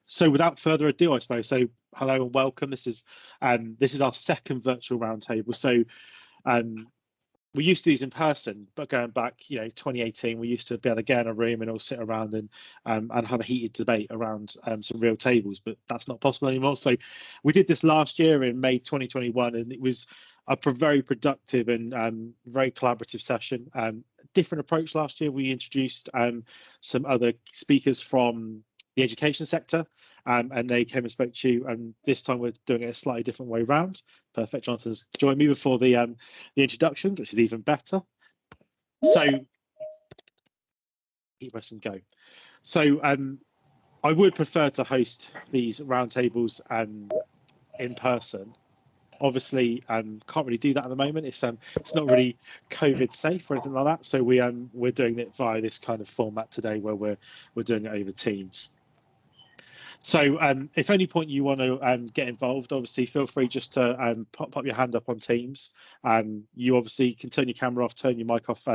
So without further ado, I suppose, so hello and welcome. This is our second virtual roundtable. So we used to do these in person, but going back, 2018, we used to be able to get in a room and all sit around and have a heated debate around some real tables, but that's not possible anymore. So we did this last year in May 2021, and it was a very productive and very collaborative session. Different approach last year. We introduced some other speakers from the education sector, and they came and spoke to you. And this time we're doing it a slightly different way around. Perfect. Jonathan's joined me before the introductions, which is even better. So keep pressing go. So I would prefer to host these roundtables in person. Obviously, can't really do that at the moment. It's not really COVID safe or anything like that. So we're doing it via this kind of format today, where we're doing it over Teams. So if any point you want to get involved, obviously feel free just to pop your hand up on Teams. You obviously can turn your camera off, turn your mic off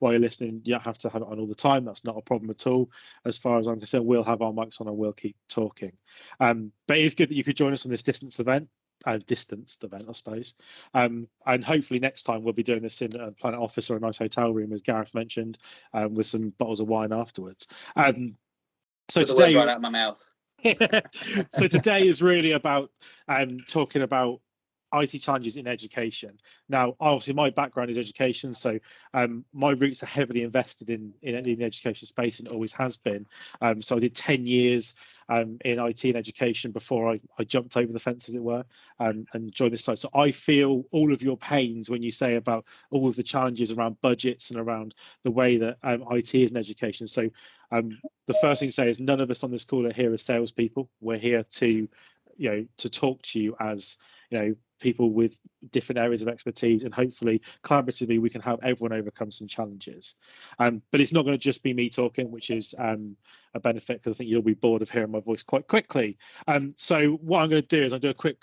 while you're listening. You don't have to have it on all the time. That's not a problem at all. As far as I'm concerned, we'll have our mics on and we'll keep talking. But it is good that you could join us on this distanced event, I suppose. And hopefully next time we'll be doing this in a Planet office or a nice hotel room, as Gareth mentioned, with some bottles of wine afterwards. So today, the words right out of my mouth. So today is really about talking about IT challenges in education. Now, obviously, my background is education, so my roots are heavily invested in the education space, and always has been. So I did 10 years in IT and education before I jumped over the fence, as it were, and joined this side. So I feel all of your pains when you say about all of the challenges around budgets and around the way that IT is in education. So the first thing to say is none of us on this call are here as salespeople. We're here to talk to you as people with different areas of expertise, and hopefully collaboratively we can help everyone overcome some challenges. But it's not going to just be me talking, which is a benefit, because I think you'll be bored of hearing my voice quite quickly. So what I'm going to do is I'll do a quick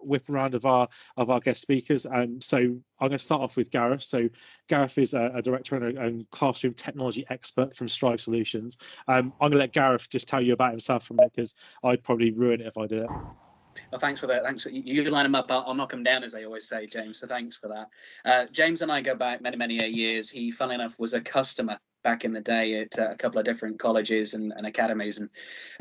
whip around of our guest speakers. So I'm going to start off with Gareth. So Gareth is a director and classroom technology expert from Strive Solutions. I'm going to let Gareth just tell you about himself from there, because I'd probably ruin it if I did it. Well, thanks for that. Thanks. You line them up, I'll knock them down, as they always say, James. So thanks for that. James and I go back many years. He, funnily enough, was a customer back in the day at a couple of different colleges and academies.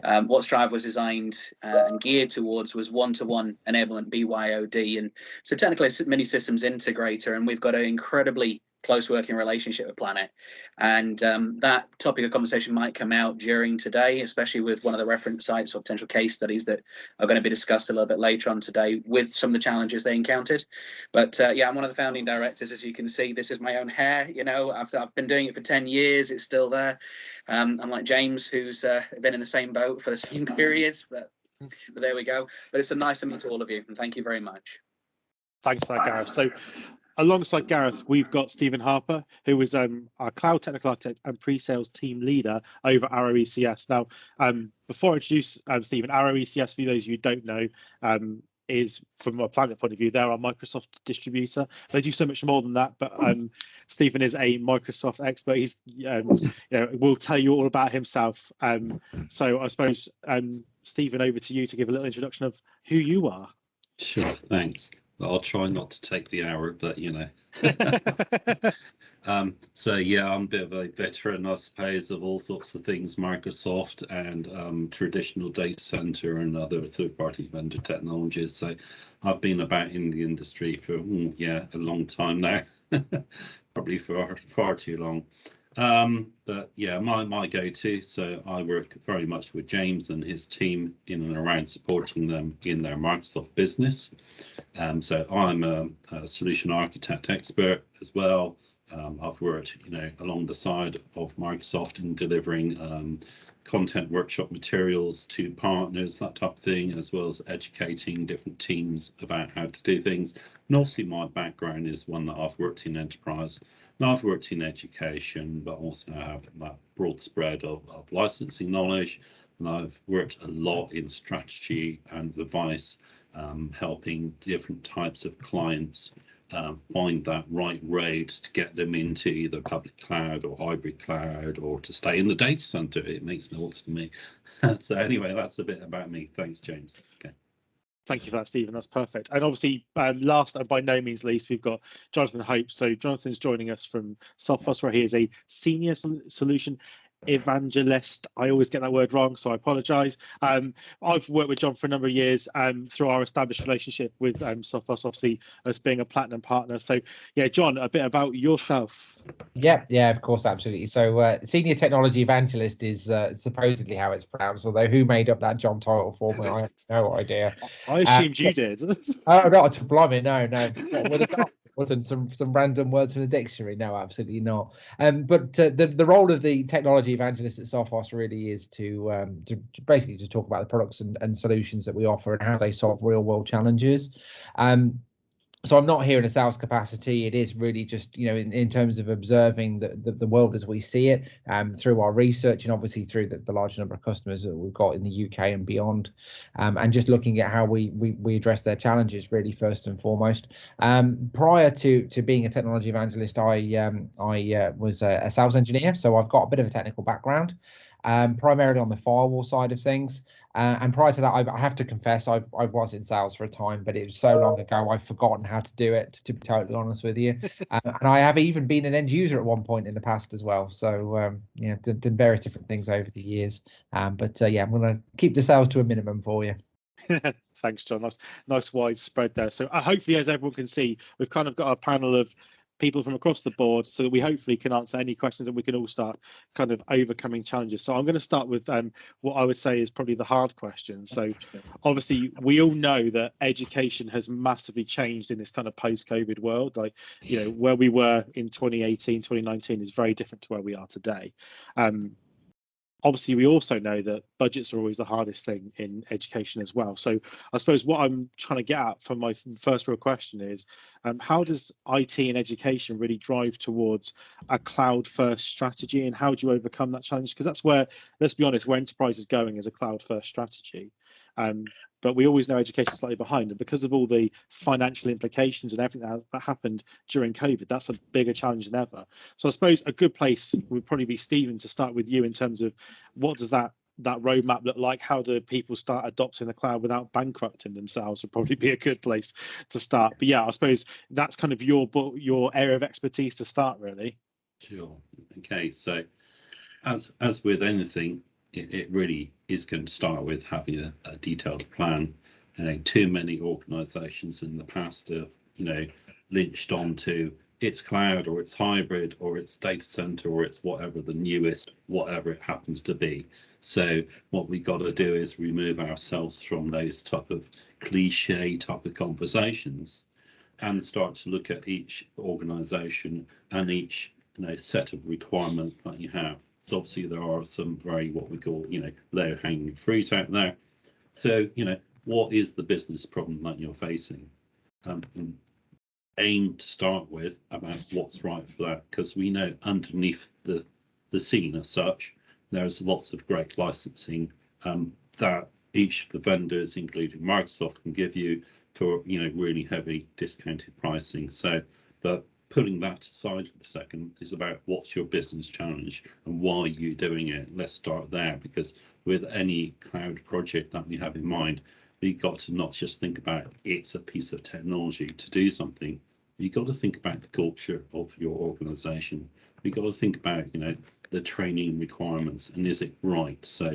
And what Strive was designed and geared towards was one-to-one enablement, BYOD. And so technically a mini systems integrator, and we've got an incredibly close working relationship with Planet, and that topic of conversation might come out during today, especially with one of the reference sites or potential case studies that are going to be discussed a little bit later on today with some of the challenges they encountered. But yeah, I'm one of the founding directors. As you can see, this is my own hair. I've been doing it for 10 years. It's still there. Unlike James, who's been in the same boat for the same periods, but there we go. But it's nice to meet all of you, and thank you very much. Thanks for that, Gareth. So alongside Gareth, we've got Stephen Harper, who is our cloud technical architect and pre-sales team leader over Arrow ECS. Now, before I introduce Stephen, Arrow ECS, for those of you who don't know, is, from a Planet point of view, they're our Microsoft distributor. They do so much more than that, but Stephen is a Microsoft expert. He's will tell you all about himself. So I suppose, Stephen, over to you to give a little introduction of who you are. Sure, thanks. I'll try not to take the arrow, but so yeah, I'm a bit of a veteran, I suppose, of all sorts of things, Microsoft and traditional data center and other third-party vendor technologies. So I've been about in the industry for a long time now, probably for far too long. But yeah, my go-to, so I work very much with James and his team in and around supporting them in their Microsoft business. So I'm a solution architect expert as well. I've worked, along the side of Microsoft in delivering content workshop materials to partners, that type of thing, as well as educating different teams about how to do things. And also my background is one that I've worked in enterprise. Now I've worked in education, but also have that broad spread of licensing knowledge. And I've worked a lot in strategy and advice, helping different types of clients find that right road to get them into either public cloud or hybrid cloud or to stay in the data center. It makes no odds to me. So anyway, that's a bit about me. Thanks, James. Okay. Thank you for that, Stephen. That's perfect. And obviously, last and by no means least, we've got Jonathan Hope. So Jonathan's joining us from Sophos, where he is a senior solution evangelist. I always get that word wrong, so I apologise. I've worked with John for a number of years through our established relationship with Sophos, obviously us being a platinum partner. So yeah, John, a bit about yourself. Yeah, of course, absolutely. So senior technology evangelist is supposedly how it's pronounced, although who made up that John title for me, I have no idea. I assumed you did. Oh, not to blimey, no. Wasn't some random words from the dictionary. No, absolutely not. But the role of the technology evangelist at Sophos really is to basically just talk about the products and solutions that we offer and how they solve real world challenges. So I'm not here in a sales capacity. It is really just, in terms of observing the world as we see it, through our research and obviously through the large number of customers that we've got in the UK and beyond, and just looking at how we address their challenges really first and foremost. Prior to being a technology evangelist, I was a sales engineer, so I've got a bit of a technical background. Primarily on the firewall side of things, and prior to that, I have to confess, I was in sales for a time, but it was so long ago I've forgotten how to do it, to be totally honest with you. And I have even been an end user at one point in the past as well. So done various different things over the years. But I'm going to keep the sales to a minimum for you. Thanks, John. That's nice widespread there. So hopefully, as everyone can see, we've kind of got a panel of people from across the board, so that we hopefully can answer any questions and we can all start kind of overcoming challenges. So I'm going to start with what I would say is probably the hard question. So obviously we all know that education has massively changed in this kind of post-COVID world. Like, where we were in 2018, 2019 is very different to where we are today. Obviously, we also know that budgets are always the hardest thing in education as well. So I suppose what I'm trying to get at from my first real question is, how does IT and education really drive towards a cloud-first strategy, and how do you overcome that challenge? Because that's where, let's be honest, where enterprise is going is a cloud-first strategy. But we always know education is slightly behind, and because of all the financial implications and everything that happened during COVID, that's a bigger challenge than ever. So I suppose a good place would probably be, Stephen, to start with you in terms of what does that roadmap look like? How do people start adopting the cloud without bankrupting themselves? Would probably be a good place to start. But yeah, I suppose that's kind of your area of expertise to start, really. Sure. Okay. So as with anything, it really is going to start with having a detailed plan. Too many organizations in the past have, lynched onto it's cloud or it's hybrid or it's data center or it's whatever the newest, whatever it happens to be. So what we got to do is remove ourselves from those type of cliche type of conversations and start to look at each organization and each set of requirements that you have. So obviously there are some very what we call low hanging fruit out there. So what is the business problem that you're facing? Aim to start with about what's right for that, because we know underneath the scene as such, there's lots of great licensing that each of the vendors, including Microsoft, can give you for really heavy discounted pricing. So, but putting that aside for the second is about what's your business challenge and why are you doing it. Let's start there, because with any cloud project that we have in mind, we've got to not just think about it's a piece of technology to do something. You've got to think about the culture of your organization. You've got to think about, the training requirements and is it right? So,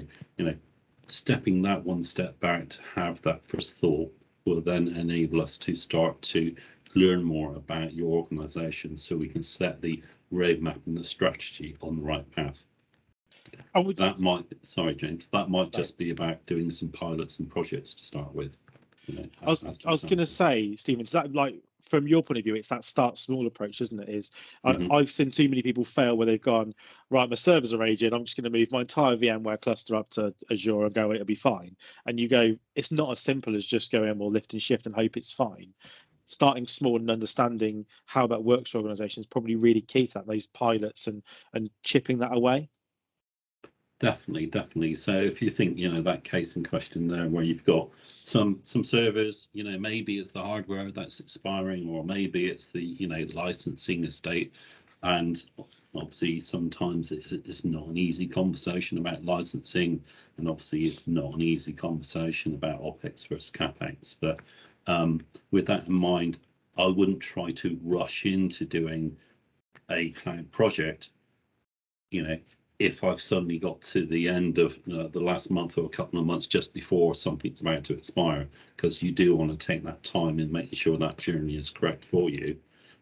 stepping that one step back to have that first thought will then enable us to start to learn more about your organization so we can set the roadmap and the strategy on the right path. That might, sorry, James, that might just be about doing some pilots and projects to start with. I was going to say, Stephen, is that like, from your point of view, it's that start small approach, isn't it? I've seen too many people fail where they've gone, right, my servers are aging, I'm just going to move my entire VMware cluster up to Azure and go, it'll be fine. And you go, it's not as simple as just going, well, lift and shift and hope it's fine. Starting small and understanding how that works for organizations is probably really key to that, those pilots and chipping that away. Definitely. So if you think, that case in question there where you've got some servers, maybe it's the hardware that's expiring, or maybe it's the, licensing estate. And obviously sometimes it's not an easy conversation about licensing, and obviously it's not an easy conversation about OPEX versus CAPEX. But with that in mind, I wouldn't try to rush into doing a cloud project, if I've suddenly got to the end of the last month or a couple of months just before something's about to expire, because you do want to take that time in making sure that journey is correct for you,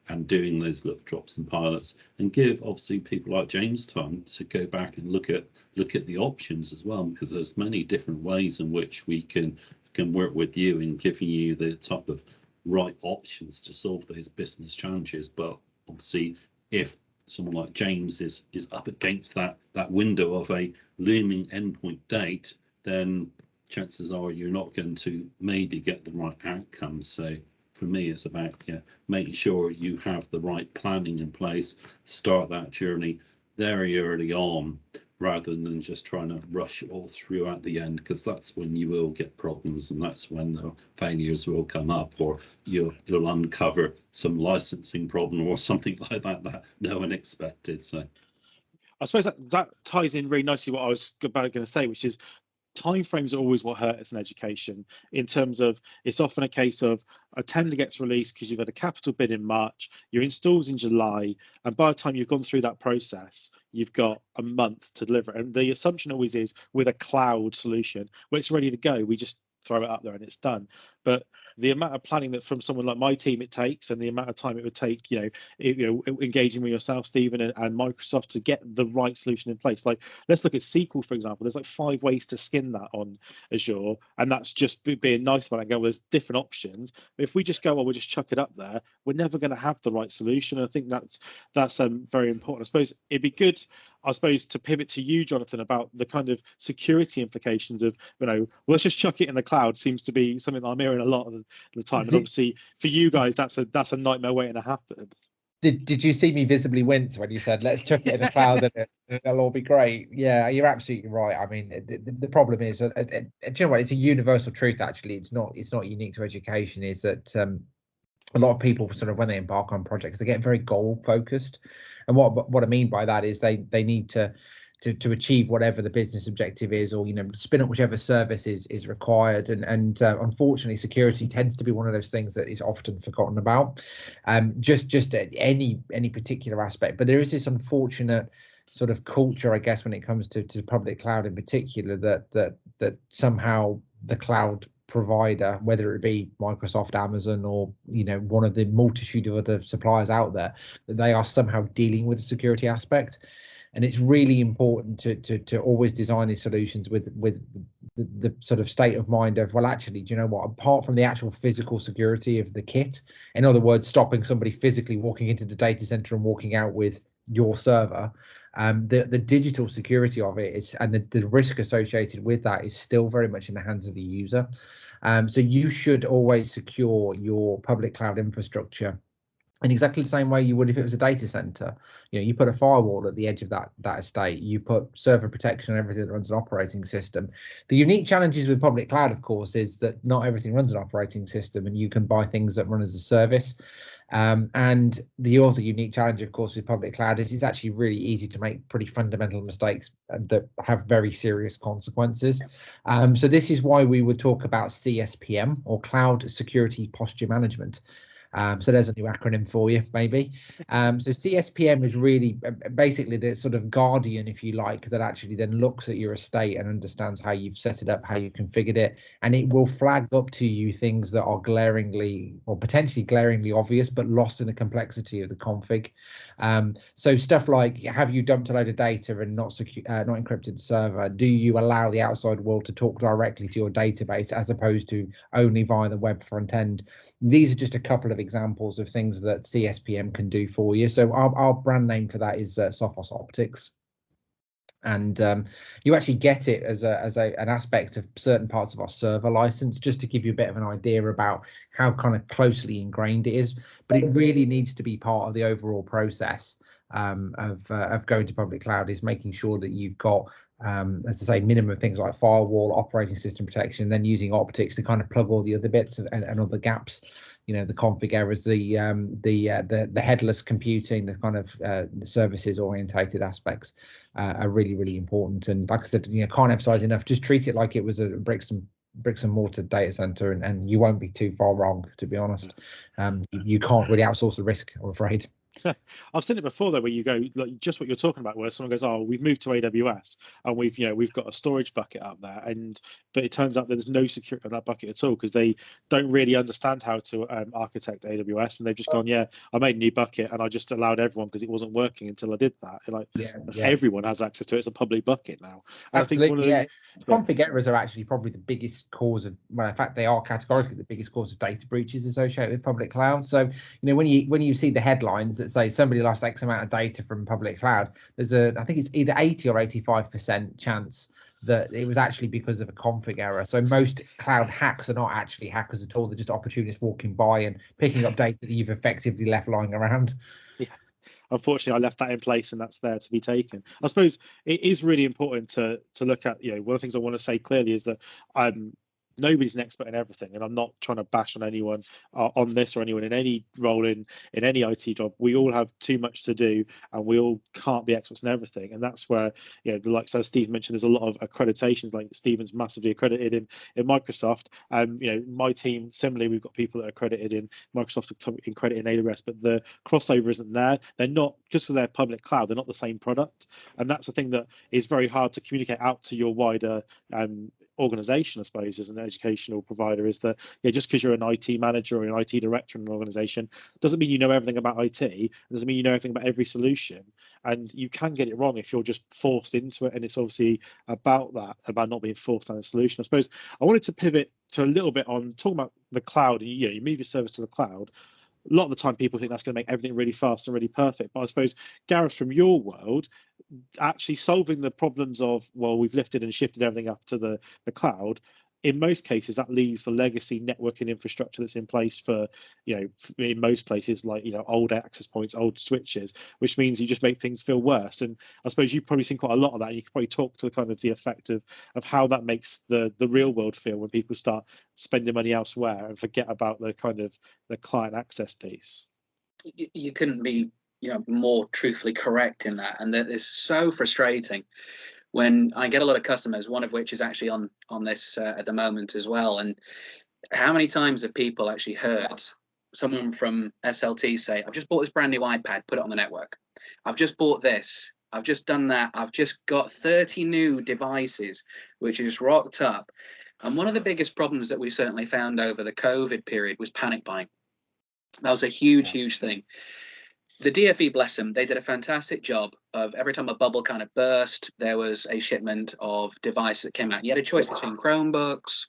and doing those little drops and pilots, and give obviously people like James time to go back and look at the options as well, because there's many different ways in which we can work with you in giving you the type of right options to solve those business challenges. But obviously, if someone like James is up against that window of a looming endpoint date, then chances are you're not going to maybe get the right outcome. So for me, it's about making sure you have the right planning in place, start that journey very early on, rather than just trying to rush it all through at the end, because that's when you will get problems, and that's when the failures will come up, or you'll uncover some licensing problem or something like that no one expected. So I suppose that ties in really nicely what I was going to say, which is timeframes are always what hurt us in education, in terms of it's often a case of a tender gets released because you've had a capital bid in March, your installs in July, and by the time you've gone through that process, you've got a month to deliver. And the assumption always is, with a cloud solution, when it's ready to go, we just throw it up there and it's done. But the amount of planning that from someone like my team it takes, and the amount of time it would take, engaging with yourself, Stephen, and Microsoft to get the right solution in place. Like, let's look at SQL, for example. There's like 5 ways to skin that on Azure, and that's just being nice about it and go, well, there's different options. But if we just go, well, we'll just chuck it up there, we're never going to have the right solution. I think that's very important. I suppose it'd be good, to pivot to you, Jonathan, about the kind of security implications of, well, let's just chuck it in the cloud seems to be something that I'm hearing a lot of the time. And obviously for you guys, that's a nightmare waiting to happen. Did you see me visibly wince when you said, let's chuck it in the cloud and it'll all be great? Yeah, you're absolutely right. I mean, the problem is, you know what, it's a universal truth, actually. It's not unique to education, is that a lot of people sort of, when they embark on projects, they get very goal focused. And what I mean by that is they need to achieve whatever the business objective is, or spin up whichever service is required, and unfortunately security tends to be one of those things that is often forgotten about, just at any particular aspect. But there is this unfortunate sort of culture, I guess, when it comes to public cloud in particular, that somehow the cloud provider, whether it be Microsoft, Amazon, or one of the multitude of other suppliers out there, that they are somehow dealing with the security aspect. And it's really important to always design these solutions with the sort of state of mind of, well, actually, do you know what, apart from the actual physical security of the kit, in other words, stopping somebody physically walking into the data center and walking out with your server, the digital security of it is, and the risk associated with that is still very much in the hands of the user. So you should always secure your public cloud infrastructure in exactly the same way you would if it was a data center. You put a firewall at the edge of that estate, you put server protection on everything that runs an operating system. The unique challenges with public cloud, of course, is that not everything runs an operating system, and you can buy things that run as a service. And the other unique challenge, of course, with public cloud is it's actually really easy to make pretty fundamental mistakes that have very serious consequences. So this is why we would talk about CSPM, or Cloud Security Posture Management. So there's a new acronym for you, maybe. So CSPM is really basically the sort of guardian, if you like, that actually then looks at your estate and understands how you've set it up, how you configured it, and it will flag up to you things that are glaringly or potentially glaringly obvious, but lost in the complexity of the config. So stuff like, have you dumped a load of data and not encrypted the server? Do you allow the outside world to talk directly to your database as opposed to only via the web front end? These are just a couple of examples of things that CSPM can do for you. So our brand name for that is Sophos Optics, and you actually get it as an aspect of certain parts of our server license, just to give you a bit of an idea about how kind of closely ingrained it is. But it really needs to be part of the overall process. of going to public cloud is making sure that you've got, as I say, minimum things like firewall, operating system protection, then using optics to kind of plug all the other bits and other gaps. You know, the config errors, the headless computing, the kind of services orientated aspects are really, really important. And like I said, you know, can't emphasize enough, just treat it like it was a bricks and mortar data center, and you won't be too far wrong, to be honest. You can't really outsource the risk, I'm afraid. I've seen it before though, where you go like just what you're talking about, where someone goes, "Oh, we've moved to AWS and we've got a storage bucket up there," but it turns out there's no security on that bucket at all because they don't really understand how to architect AWS, and they've just gone, "Yeah, I made a new bucket and I just allowed everyone because it wasn't working until I did that." And like, everyone has access to it. It's a public bucket now. And absolutely, I think config errors are actually probably the biggest cause of, well, in fact, they are categorically the biggest cause of data breaches associated with public cloud. So, you know, when you see the headlines that say somebody lost X amount of data from public cloud, there's I think it's either 80 or 85% chance that it was actually because of a config error. So most cloud hacks are not actually hackers at all. They're just opportunists walking by and picking up data that you've effectively left lying around. Yeah. Unfortunately, I left that in place and that's there to be taken. I suppose it is really important to look at, you know, one of the things I want to say clearly is that nobody's an expert in everything, and I'm not trying to bash on anyone on this or anyone in any role in any IT job. We all have too much to do, and we all can't be experts in everything. And that's where, you know, like so Steve mentioned, there's a lot of accreditations. Like Stephen's massively accredited in Microsoft. You know, my team similarly, we've got people that are accredited in Microsoft, accredited in AWS, but the crossover isn't there. They're not, just because they're public cloud, they're not the same product, and that's the thing that is very hard to communicate out to your wider organization, I suppose, as an educational provider, is that, yeah, just because you're an IT manager or an IT director in an organization doesn't mean you know everything about IT. It doesn't mean you know everything about every solution, and you can get it wrong if you're just forced into it. And it's obviously about not being forced on a solution. I suppose I wanted to pivot to a little bit on talking about the cloud. You know, you move your service to the cloud. A lot of the time people think that's going to make everything really fast and really perfect, but I suppose, Gareth, from your world, actually solving the problems of, well, we've lifted and shifted everything up to the cloud, in most cases that leaves the legacy networking infrastructure that's in place for, you know, in most places, like, you know, old access points, old switches, which means you just make things feel worse. And I suppose you've probably seen quite a lot of that. You could probably talk to kind of the effect of how that makes the real world feel when people start spending money elsewhere and forget about the kind of the client access piece. You couldn't be, you know, more truthfully correct in that, and that is so frustrating when I get a lot of customers, one of which is actually on this at the moment as well. And how many times have people actually heard someone from SLT say, "I've just bought this brand new iPad, put it on the network. I've just bought this, I've just done that, I've just got 30 new devices which is rocked up." And one of the biggest problems that we certainly found over the COVID period was panic buying. That was a huge thing. The DFE, bless them, they did a fantastic job of every time a bubble kind of burst, there was a shipment of devices that came out. You had a choice between Chromebooks,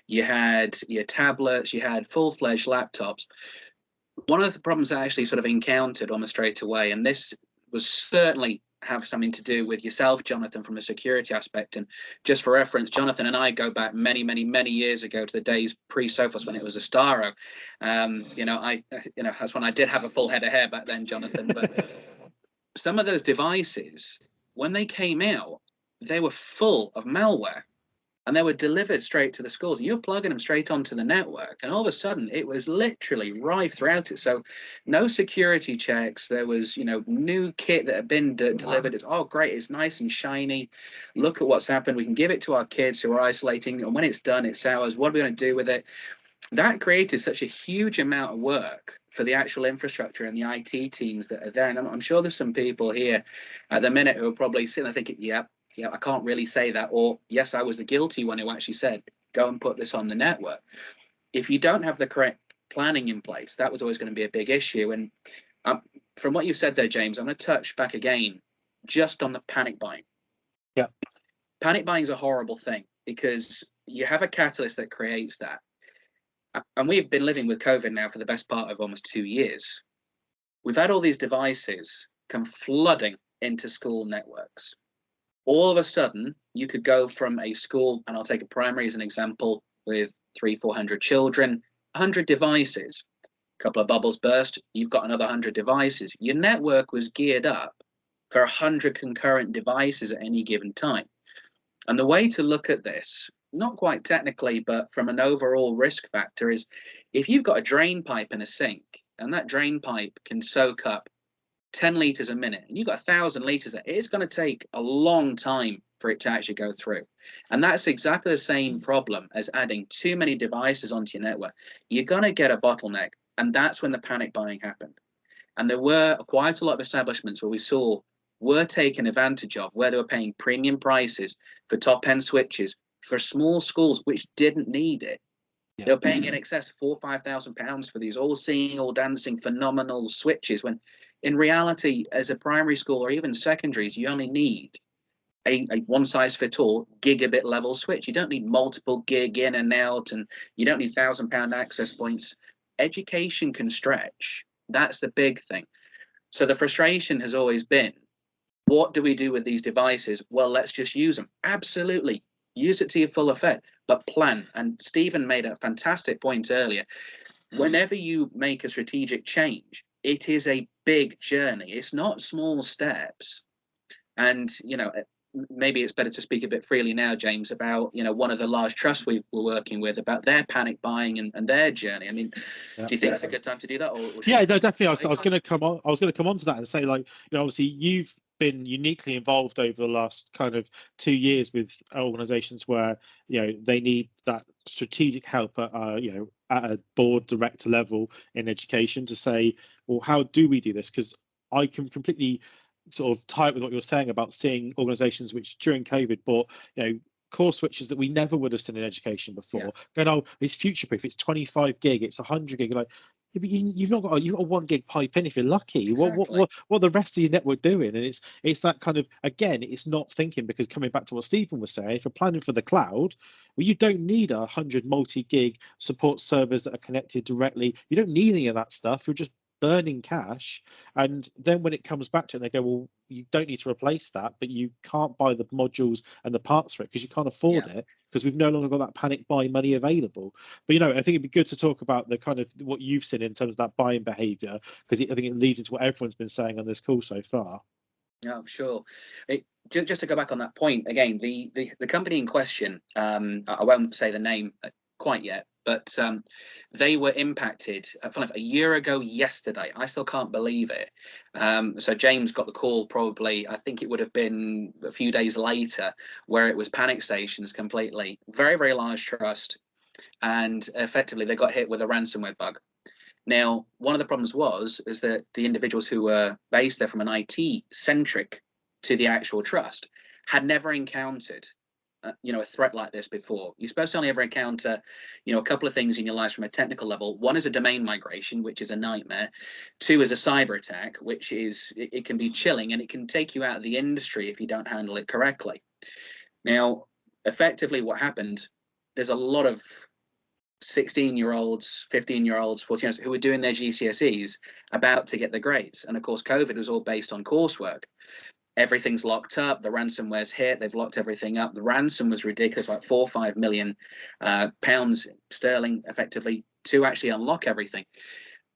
you had your tablets, you had full-fledged laptops. One of the problems I actually sort of encountered almost straight away, and this was certainly have something to do with yourself, Jonathan, from a security aspect. And just for reference, Jonathan and I go back many years ago to the days pre-Sophos when it was a Staro. You know, that's when I did have a full head of hair back then, Jonathan. But some of those devices, when they came out, they were full of malware. And they were delivered straight to the schools. And you're plugging them straight onto the network. And all of a sudden, it was literally rife throughout it. So no security checks. There was, you know, new kit that had been delivered. It's, oh, great. It's nice and shiny. Look at what's happened. We can give it to our kids who are isolating. And when it's done, it's ours. What are we going to do with it? That created such a huge amount of work for the actual infrastructure and the IT teams that are there. And I'm sure there's some people here at the minute who are probably sitting there thinking, yep. Yeah, I can't really say that, or yes, I was the guilty one who actually said, go and put this on the network. If you don't have the correct planning in place, that was always going to be a big issue. And from what you said there, James, I'm going to touch back again just on the panic buying. Yeah. Panic buying is a horrible thing because you have a catalyst that creates that. And we've been living with COVID now for the best part of almost 2 years. We've had all these devices come flooding into school networks. All of a sudden, you could go from a school, and I'll take a primary as an example, with 300-400 children, 100 devices, couple of bubbles burst, you've got another 100 devices. Your network was geared up for 100 concurrent devices at any given time. And the way to look at this, not quite technically, but from an overall risk factor, is if you've got a drain pipe in a sink, and that drain pipe can soak up 10 litres a minute, and you've got 1,000 litres there, it's going to take a long time for it to actually go through. And that's exactly the same problem as adding too many devices onto your network. You're going to get a bottleneck, and that's when the panic buying happened. And there were quite a lot of establishments where we saw were taken advantage of, where they were paying premium prices for top-end switches for small schools which didn't need it. Yeah. They were paying in excess of £4,000 or £5,000 for these all singing, all dancing, phenomenal switches, when in reality, as a primary school or even secondaries, you only need a one-size-fits-all gigabit level switch. You don't need multiple gig in and out, and you don't need £1,000 access points. Education can stretch. That's the big thing. So the frustration has always been, what do we do with these devices? Well, let's just use them. Absolutely. Use it to your full effect, but plan. And Stephen made a fantastic point earlier. Whenever you make a strategic change, it is a big journey. It's not small steps. And, you know, maybe it's better to speak a bit freely now, James, about, you know, one of the large trusts we were working with, about their panic buying and their journey. I mean, do you think it's a good time to do that? Or yeah, no, definitely. I was going to come on. I was going to come on to that and say, like, you know, obviously you've been uniquely involved over the last kind of 2 years with organizations where, you know, they need that strategic help at, you know, at a board director level in education to say, well, how do we do this? Because I can completely sort of tie it with what you're saying about seeing organizations which during COVID bought, you know, core switches that we never would have seen in education before. Going, oh, it's future proof, it's 25 gig, it's 100 gig. Like, yeah, but you've not got, you've got a 1 gig pipe in if you're lucky. Exactly. What the rest of your network doing? And it's that kind of, again, it's not thinking, because coming back to what Stephen was saying, if you're planning for the cloud, well, you don't need 100 multi-gig support servers that are connected directly. You don't need any of that stuff. You're just burning cash. And then when it comes back to it, they go, well, you don't need to replace that, but you can't buy the modules and the parts for it because you can't afford it, because we've no longer got that panic buy money available. But, you know, I think it'd be good to talk about the kind of what you've seen in terms of that buying behavior, because I think it leads into what everyone's been saying on this call so far. Yeah, sure. Just to go back on that point again, the company in question, I won't say the name quite yet, but they were impacted a year ago yesterday. I still can't believe it. So James got the call probably, I think it would have been a few days later, where it was panic stations completely. Very, very large trust. And effectively, they got hit with a ransomware bug. Now, one of the problems is that the individuals who were based there from an IT centric to the actual trust had never encountered you know, a threat like this before. You're supposed to only ever encounter, you know, a couple of things in your life from a technical level. One is a domain migration, which is a nightmare. Two is a cyber attack, which is, it can be chilling, and it can take you out of the industry if you don't handle it correctly. Now, effectively what happened, there's a lot of 16-year-olds, 15-year-olds, 14-year-olds who were doing their GCSEs about to get the grades. And of course, COVID was all based on coursework. Everything's locked up. The ransomware's hit. They've locked everything up. The ransom was ridiculous, like £4 or £5 million pounds sterling, effectively, to actually unlock everything.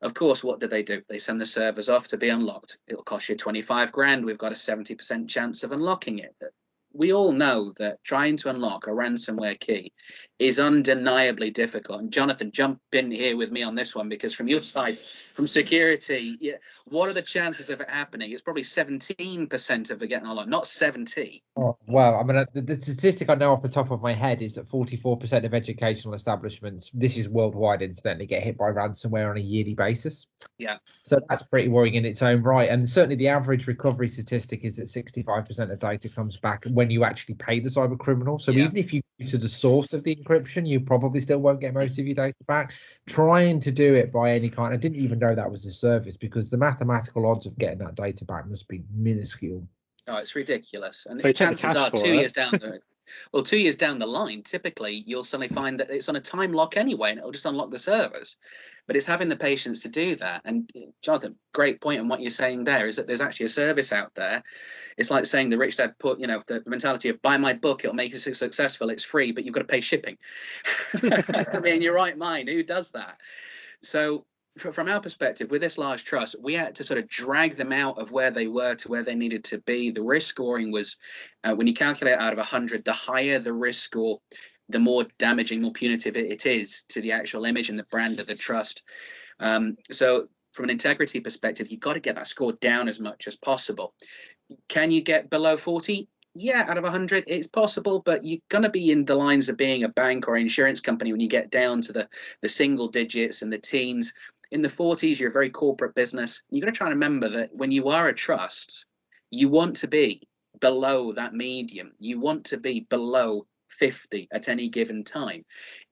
Of course, what do? They send the servers off to be unlocked. It'll cost you 25 grand. We've got a 70% chance of unlocking it. We all know that trying to unlock a ransomware key is undeniably difficult. And Jonathan, jump in here with me on this one, because from your side, from security, what are the chances of it happening? It's probably 17% of it getting unlocked, not 70. Oh, well, I mean, the statistic I know off the top of my head is that 44% of educational establishments, this is worldwide incidentally, get hit by ransomware on a yearly basis. Yeah. So that's pretty worrying in its own right. And certainly the average recovery statistic is that 65% of data comes back when you actually pay the cyber criminal. So even if you go to the source of the encryption, you probably still won't get most of your data back. Trying to do it by any kind, I didn't even know that was a service, because the mathematical odds of getting that data back must be minuscule. Oh, it's ridiculous. And they chances are 2 years down the 2 years down the line, typically you'll suddenly find that it's on a time lock anyway, and it'll just unlock the servers. But it's having the patience to do that. And Jonathan, great point on what you're saying there, is that there's actually a service out there. It's like saying the rich dad put, you know, the mentality of buy my book, it'll make you successful, it's free, but you've got to pay shipping. I mean, in your right mind, who does that? So from our perspective, with this large trust, we had to sort of drag them out of where they were to where they needed to be. The risk scoring was, when you calculate out of 100, the higher the risk score, the more damaging, more punitive it is to the actual image and the brand of the trust. So from an integrity perspective, you've got to get that score down as much as possible. Can you get below 40? Yeah, out of 100, it's possible, but you're going to be in the lines of being a bank or insurance company when you get down to the single digits and the teens. In the 40s, you're a very corporate business. You've got to try and remember that when you are a trust, you want to be below that medium. You want to be below 50 at any given time.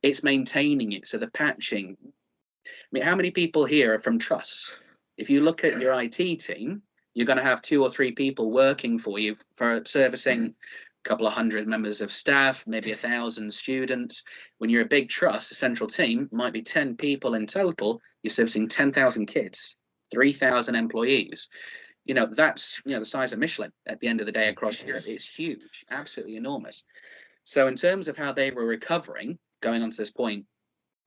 It's maintaining it. So the patching. I mean, how many people here are from trusts? If you look at your IT team, you're going to have 2 or 3 people working for you for servicing a couple of hundred members of staff, maybe 1,000 students. When you're a big trust, a central team might be 10 people in total. You're servicing 10,000 kids, 3,000 employees. You know, that's, you know, the size of Michelin at the end of the day across Europe. It's huge, absolutely enormous. So in terms of how they were recovering, going on to this point,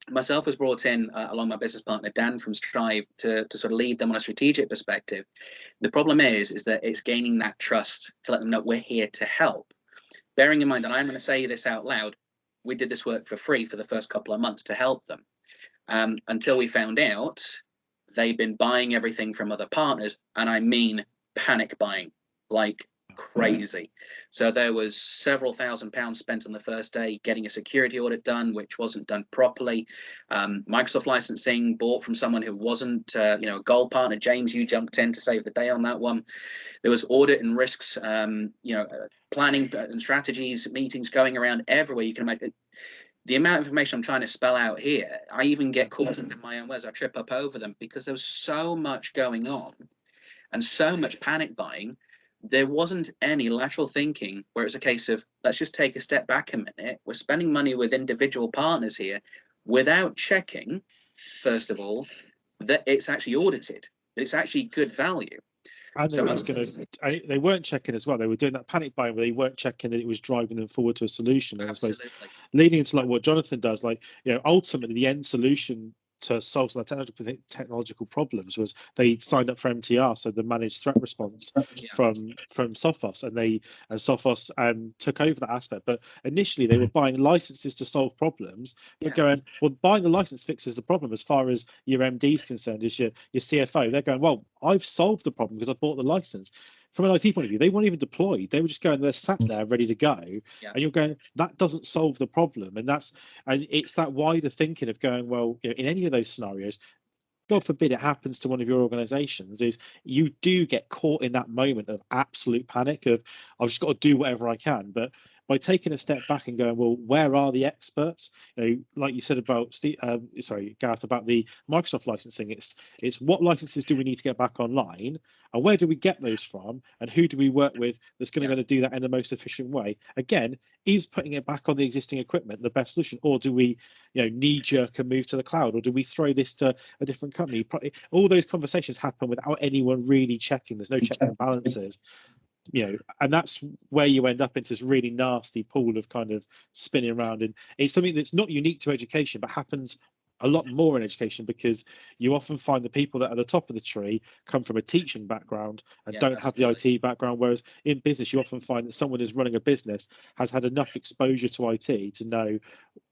myself was brought in along my business partner Dan from Strive to sort of lead them on a strategic perspective. The problem is that it's gaining that trust to let them know we're here to help. Bearing in mind that I'm going to say this out loud, we did this work for free for the first couple of months to help them, until we found out they'd been buying everything from other partners, and I mean panic buying like crazy. So there was several £1,000s spent on the first day getting a security audit done, which wasn't done properly. Microsoft licensing bought from someone who wasn't, you know, a gold partner. James, you jumped in to save the day on that one. There was audit and risks, you know, planning and strategies, meetings going around everywhere you can imagine. The amount of information I'm trying to spell out here, I even get caught into my own words. I trip up over them because there was so much going on and so much panic buying. There wasn't any lateral thinking where it's a case of, let's just take a step back a minute. We're spending money with individual partners here without checking, first of all, that it's actually audited, that it's actually good value. And they weren't checking as well. They were doing that panic buying, but they weren't checking that it was driving them forward to a solution. And I suppose leading into like what Jonathan does, like, you know, ultimately the end solution to solve some technological problems was they signed up for MTR, so the managed threat response from Sophos, and Sophos took over that aspect. But initially they were buying licenses to solve problems, but going, well, buying the license fixes the problem as far as your MD is concerned, is your CFO. They're going, well, I've solved the problem because I bought the license. From an IT point of view, they weren't even deployed. They were just going, they're sat there ready to go. And you're going, that doesn't solve the problem. And it's that wider thinking of going, well, you know, in any of those scenarios, God forbid it happens to one of your organizations, is you do get caught in that moment of absolute panic of, I've just got to do whatever I can. But by taking a step back and going, well, where are the experts? You know, like you said about Gareth, about the Microsoft licensing, it's what licenses do we need to get back online, and where do we get those from, and who do we work with that's going to do that in the most efficient way? Again, is putting it back on the existing equipment the best solution, or do we, you know, knee jerk and move to the cloud, or do we throw this to a different company? All those conversations happen without anyone really checking. There's no checks and balances. You know, and that's where you end up into this really nasty pool of kind of spinning around. And it's something that's not unique to education, but happens a lot more in education, because you often find the people that are at the top of the tree come from a teaching background and don't have the IT background, whereas in business you often find that someone who's running a business has had enough exposure to IT to know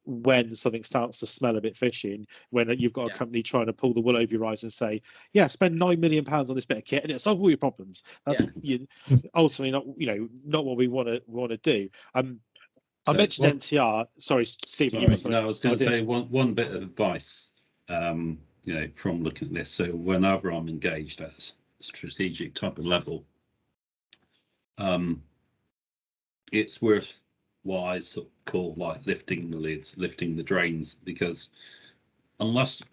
when something starts to smell a bit fishy, when you've got a company trying to pull the wool over your eyes and say, yeah, spend £9 million on this bit of kit and it'll solve all your problems. That's ultimately not, you know, not what we want to do. I mentioned NTR. Sorry, Stephen. No, I was going to say one bit of advice, you know, from looking at this. So whenever I'm engaged at a strategic type of level, it's worth what I sort of call like lifting the lids, lifting the drains, because unless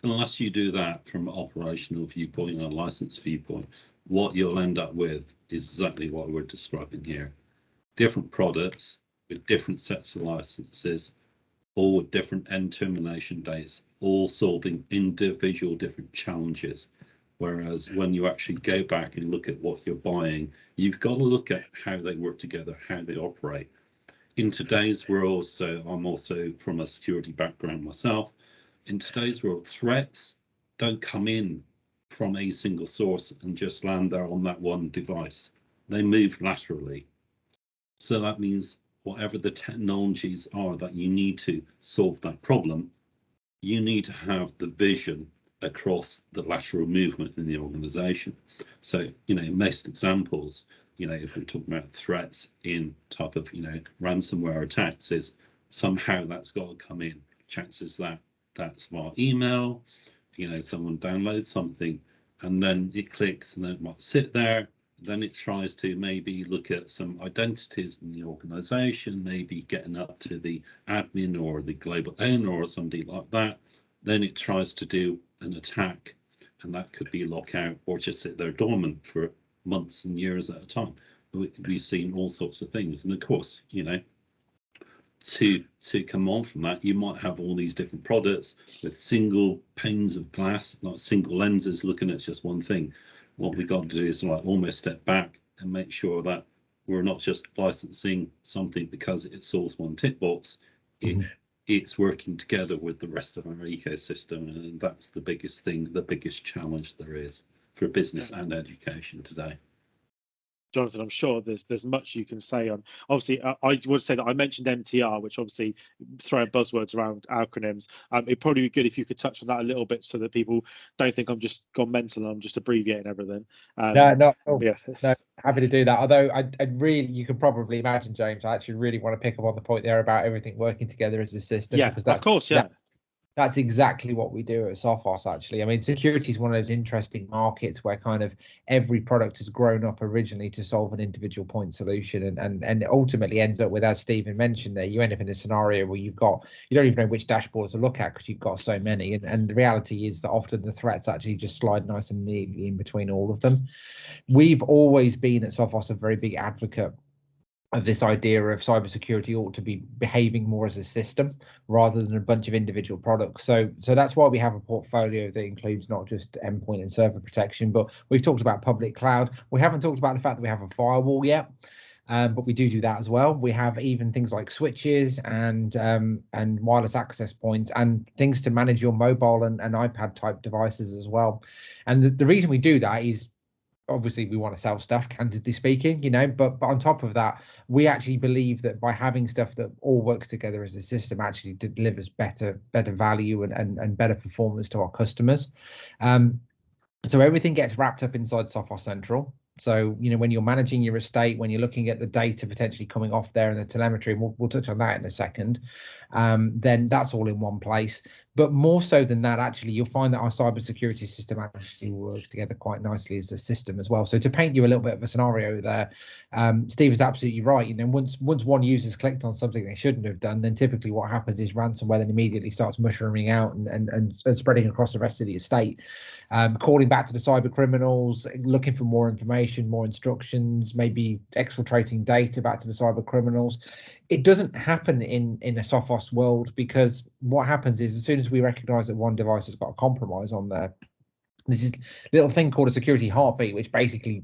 you do that from an operational viewpoint and a license viewpoint, what you'll end up with is exactly what we're describing here. Different products with different sets of licenses, all with different end termination dates, all solving individual different challenges. Whereas when you actually go back and look at what you're buying, you've got to look at how they work together, how they operate. In today's world, so I'm also from a security background myself, in today's world, threats don't come in from a single source and just land there on that one device. They move laterally. So that means whatever the technologies are that you need to solve that problem, you need to have the vision across the lateral movement in the organization. So, most examples, if we're talking about threats in type of, ransomware attacks, is somehow that's got to come in. Chances that's via email, someone downloads something and then it clicks and then it might sit there. Then it tries to maybe look at some identities in the organization, maybe getting up to the admin or the global owner or somebody like that. Then it tries to do an attack, and that could be lockout or just sit there dormant for months and years at a time. We've seen all sorts of things. And of course, to come on from that, you might have all these different products with single panes of glass, like single lenses looking at just one thing. What we got to do is like almost step back and make sure that we're not just licensing something because it solves one tick box. It's working together with the rest of our ecosystem, and that's the biggest thing, the biggest challenge there is for business and education today. Jonathan, I'm sure there's much you can say on. Obviously, I would say that I mentioned MTR, which obviously throwing buzzwords around acronyms. It'd probably be good if you could touch on that a little bit so that people don't think I'm just gone mental and I'm just abbreviating everything. No, not at all. Yeah. No, happy to do that. Although I really, you can probably imagine, James, I actually really want to pick up on the point there about everything working together as a system. Yeah, because that's, of course, yeah. That's exactly what we do at Sophos, actually. I mean, security is one of those interesting markets where kind of every product has grown up originally to solve an individual point solution, and it ultimately ends up with, as Stephen mentioned there, you end up in a scenario where you don't even know which dashboard to look at because you've got so many. And the reality is that often the threats actually just slide nice and neatly in between all of them. We've always been at Sophos a very big advocate of this idea of cybersecurity ought to be behaving more as a system rather than a bunch of individual products. So that's why we have a portfolio that includes not just endpoint and server protection, but we've talked about public cloud. We haven't talked about the fact that we have a firewall yet, but we do that as well. We have even things like switches and wireless access points and things to manage your mobile and iPad type devices as well. And the reason we do that is, obviously we want to sell stuff, candidly speaking, but on top of that, we actually believe that by having stuff that all works together as a system actually delivers better value and better performance to our customers. So everything gets wrapped up inside Sophos Central. So, when you're managing your estate, when you're looking at the data potentially coming off there and the telemetry, and we'll touch on that in a second, then that's all in one place. But more so than that, actually, you'll find that our cybersecurity system actually works together quite nicely as a system as well. So to paint you a little bit of a scenario there, Steve is absolutely right. Once one user's clicked on something they shouldn't have done, then typically what happens is ransomware then immediately starts mushrooming out and spreading across the rest of the estate, calling back to the cyber criminals, looking for more information, more instructions, maybe exfiltrating data back to the cyber criminals. It doesn't happen in a Sophos world, because what happens is as soon as we recognize that one device has got a compromise on there, there's this little thing called a security heartbeat, which basically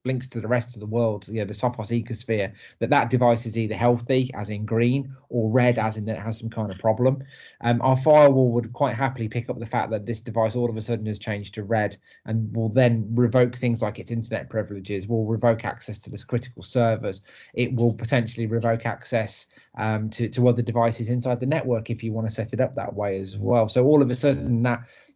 links to the rest of the world, the Sophos ecosphere, that device is either healthy, as in green, or red, as in that it has some kind of problem. Our firewall would quite happily pick up the fact that this device all of a sudden has changed to red, and will then revoke things like its internet privileges, will revoke access to the critical servers. It will potentially revoke access to other devices inside the network if you want to set it up that way as well. So all of a sudden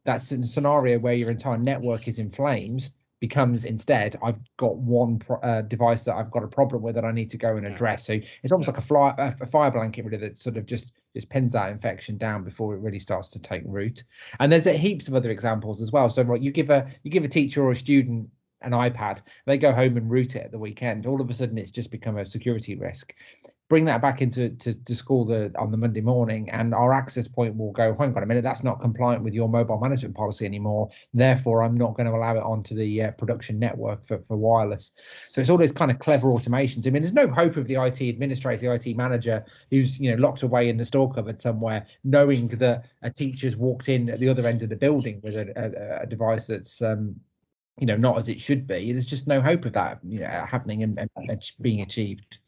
that's a scenario where your entire network is in flames becomes, instead, I've got one device that I've got a problem with that I need to go and address. So it's almost like a fire blanket, really, that sort of just pins that infection down before it really starts to take root. And there's heaps of other examples as well. So right, you give a teacher or a student an iPad, they go home and root it at the weekend, all of a sudden it's just become a security risk. Bring that back into school on the Monday morning, and our access point will go, hang on a minute, that's not compliant with your mobile management policy anymore. Therefore, I'm not going to allow it onto the production network for wireless. So it's all those kind of clever automations. I mean, there's no hope of the IT administrator, the IT manager who's locked away in the store cupboard somewhere, knowing that a teacher's walked in at the other end of the building with a device that's not as it should be. There's just no hope of that happening and being achieved.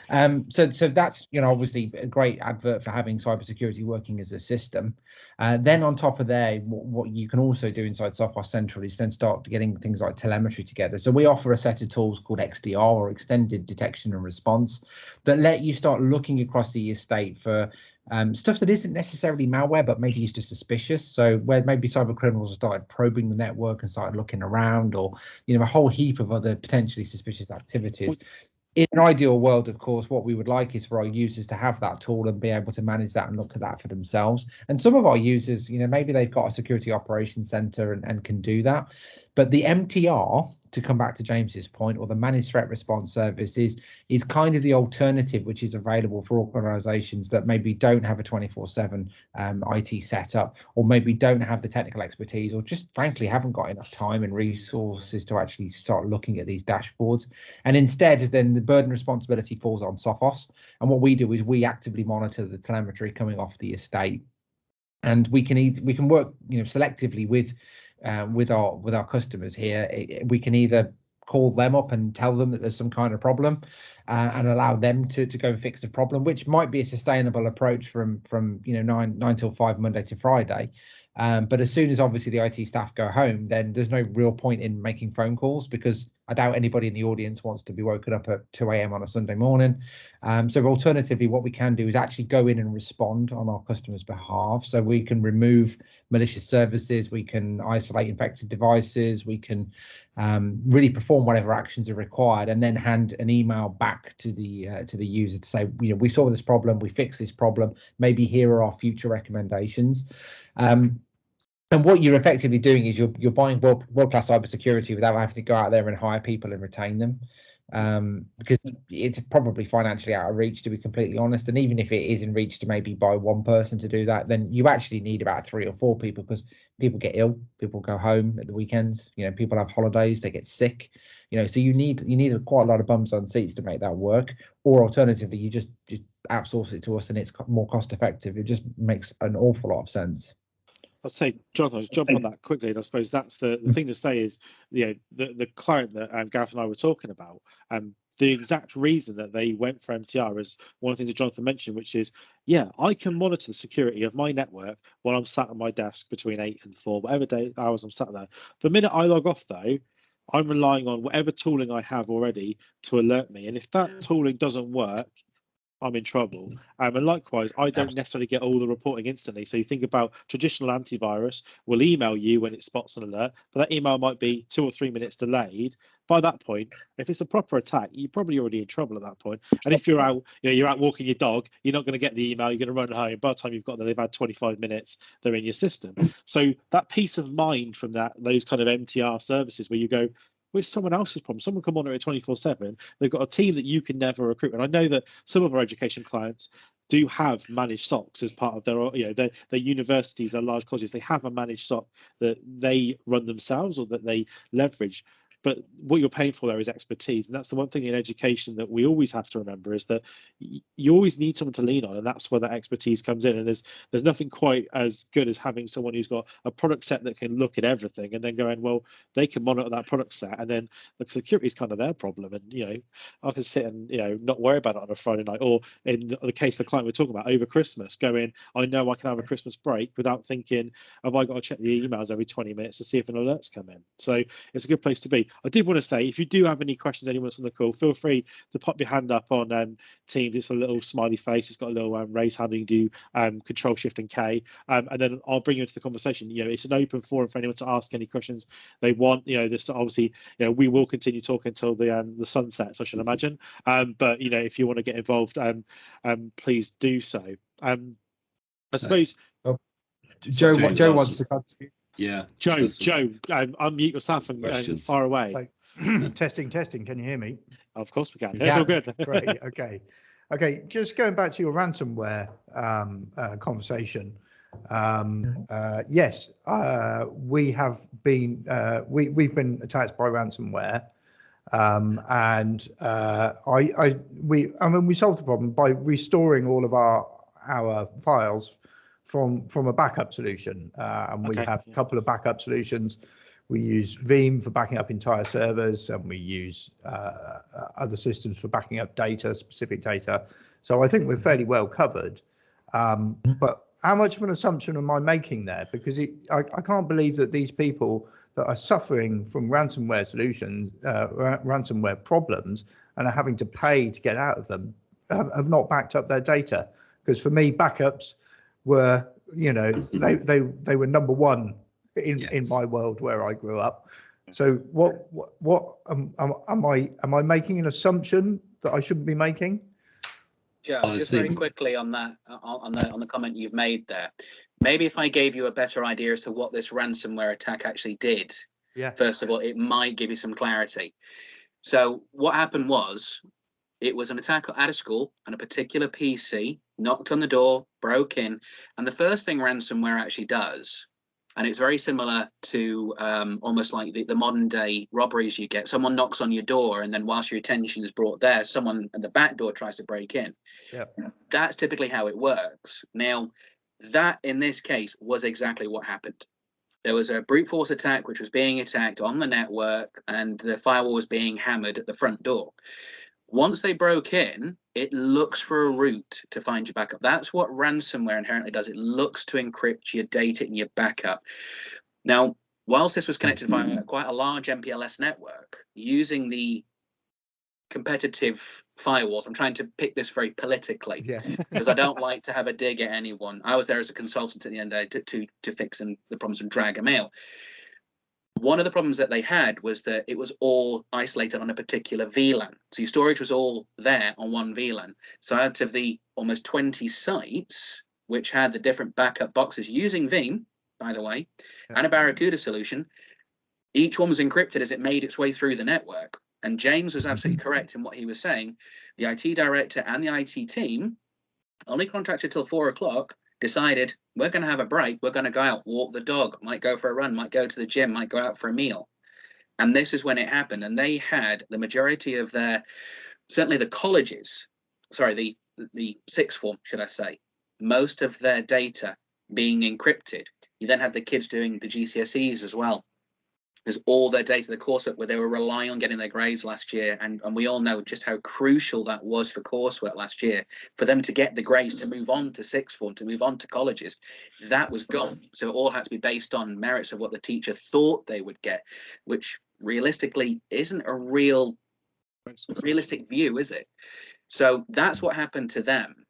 So that's, obviously a great advert for having cybersecurity working as a system. Then on top of there, what you can also do inside Sophos Central is then start getting things like telemetry together. So we offer a set of tools called XDR, or Extended Detection and Response, that let you start looking across the estate for stuff that isn't necessarily malware, but maybe is just suspicious. So where maybe cyber criminals started probing the network and started looking around, or a whole heap of other potentially suspicious activities. In an ideal world, of course, what we would like is for our users to have that tool and be able to manage that and look at that for themselves. And some of our users, maybe they've got a security operations center and can do that. But the MTR, to come back to James's point, or the managed threat response service is kind of the alternative which is available for organizations that maybe don't have a 24/7 IT setup, or maybe don't have the technical expertise, or just frankly haven't got enough time and resources to actually start looking at these dashboards. And instead, then the burden responsibility falls on Sophos. And what we do is we actively monitor the telemetry coming off the estate, and we can work selectively with our customers here. We can either call them up and tell them that there's some kind of problem, and allow them to go and fix the problem, which might be a sustainable approach from 9 till 5 Monday to Friday. But as soon as obviously the IT staff go home, then there's no real point in making phone calls, because I doubt anybody in the audience wants to be woken up at 2 a.m. on a Sunday morning. So alternatively, what we can do is actually go in and respond on our customers' behalf. So we can remove malicious services, we can isolate infected devices, we can really perform whatever actions are required, and then hand an email back to the user to say, we saw this problem, we fixed this problem, maybe here are our future recommendations. And what you're effectively doing is you're buying world-class cybersecurity without having to go out there and hire people and retain them, because it's probably financially out of reach, to be completely honest. And even if it is in reach to maybe buy one person to do that, then you actually need about 3 or 4 people, because people get ill, people go home at the weekends, people have holidays, they get sick, so you need quite a lot of bums on seats to make that work. Or alternatively, you just outsource it to us, and it's more cost effective. It just makes an awful lot of sense. I'll say, Jonathan, I'll just jump on that quickly. And I suppose that's the thing to say is, the client that Gareth and I were talking about, the exact reason that they went for MTR is one of the things that Jonathan mentioned, which is, I can monitor the security of my network while I'm sat at my desk between 8 and 4, whatever hours I'm sat there. The minute I log off, though, I'm relying on whatever tooling I have already to alert me. And if that tooling doesn't work, I'm in trouble. And likewise, I don't necessarily get all the reporting instantly. So you think about traditional antivirus will email you when it spots an alert, but that email might be 2 or 3 minutes delayed. By that point, if it's a proper attack, you're probably already in trouble at that point. And if you're out, you're out walking your dog, you're not going to get the email, you're going to run home. By the time you've got there, they've had 25 minutes, they're in your system. So that peace of mind from those kind of MTR services where you go, well, it's someone else's problem. Someone can monitor it 24/7. They've got a team that you can never recruit. And I know that some of our education clients do have managed SOCs as part of their universities, their large colleges. They have a managed SOC that they run themselves or that they leverage. But what you're paying for there is expertise. And that's the one thing in education that we always have to remember, is that you always need someone to lean on. And that's where that expertise comes in. And there's nothing quite as good as having someone who's got a product set that can look at everything and then going, well, they can monitor that product set. And then the security is kind of their problem. And, I can sit and, not worry about it on a Friday night, or in the case of the client we're talking about, over Christmas, going, I know I can have a Christmas break without thinking, have I got to check the emails every 20 minutes to see if an alert's come in? So it's a good place to be. I did want to say, if you do have any questions, anyone's on the call, feel free to pop your hand up on Teams. It's a little smiley face. It's got a little raise hand. You can do Control Shift and K, and then I'll bring you into the conversation. It's an open forum for anyone to ask any questions they want. This obviously, we will continue talking until the sun sets, I should imagine. But if you want to get involved, please do so. I suppose. Joe wants to contribute. Yeah, Joe, unmute yourself and far away. Testing. Can you hear me? Of course we can. It's all good. Great. Okay. Just going back to your ransomware conversation. Yes, we have been. We've been attacked by ransomware, and we solved the problem by restoring all of our files from a backup solution, and we have a couple of backup solutions We use Veeam for backing up entire servers, and we use other systems for backing up data, specific data. So I think we're fairly well covered. But how much of an assumption am I making there? Because I can't believe that these people that are suffering from ransomware solutions, ransomware problems, and are having to pay to get out of them, have not backed up their data. Because for me, backups were, you know, they were number one in my world where I grew up. So what am I making an assumption that I shouldn't be making? Joe, just very quickly on that, on the comment you've made there. Maybe if I gave you a better idea as to what this ransomware attack actually did, first of all, it might give you some clarity. So what happened was, it was an attack at a school, and a particular PC knocked on the door, broke in, and the first thing ransomware actually does, and it's very similar to almost like the modern day robberies you get. Someone knocks on your door, and then whilst your attention is brought there, someone at the back door tries to break in. That's typically how it works. Now, that in this case was exactly what happened. There was a brute force attack which was being attacked on the network, and the firewall was being hammered at the front door. Once they broke in, it looks for a route to find your backup. That's what ransomware inherently does. It looks to encrypt your data and your backup. Now, whilst this was connected via quite a large MPLS network, using the competitive firewalls, I'm trying to pick this very politically, because I don't like to have a dig at anyone. I was there as a consultant at the end of the day to fix the problems and drag them out. One of the problems that they had was that it was all isolated on a particular VLAN. So your storage was all there on one VLAN. So out of the almost 20 sites, which had the different backup boxes using Veeam, by the way, and a Barracuda solution, each one was encrypted as it made its way through the network. And James was absolutely correct in what he was saying. The IT director and the IT team, only contracted till 4 o'clock, decided we're going to have a break, we're going to go out, walk the dog, might go for a run, might go to the gym, might go out for a meal. And this is when it happened. And they had the majority of their, certainly the colleges, sorry, the sixth form, should I say, most of their data being encrypted. You then had the kids doing the GCSEs as well. There's all their data, the coursework, where they were relying on getting their grades last year. And we all know just how crucial that was for coursework last year, for them to get the grades to move on to sixth form, to move on to colleges. That was gone. So it all had to be based on merits of what the teacher thought they would get, which realistically isn't a realistic view, is it? So that's what happened to them.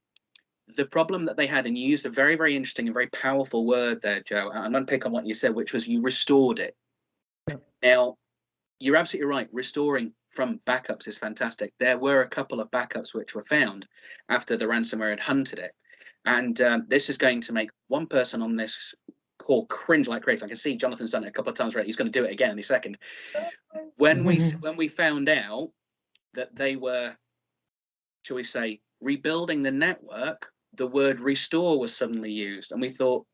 The problem that they had, and you used a very, very interesting and very powerful word there, Joe, I'm going to pick on what you said, which was you restored it. Now, you're absolutely right. Restoring from backups is fantastic. There were a couple of backups which were found after the ransomware had hunted it. And this is going to make one person on this call cringe like crazy. I can see Jonathan's done it a couple of times already. He's going to do it again in a second. When we found out that they were, shall we say, rebuilding the network, the word restore was suddenly used. And we thought,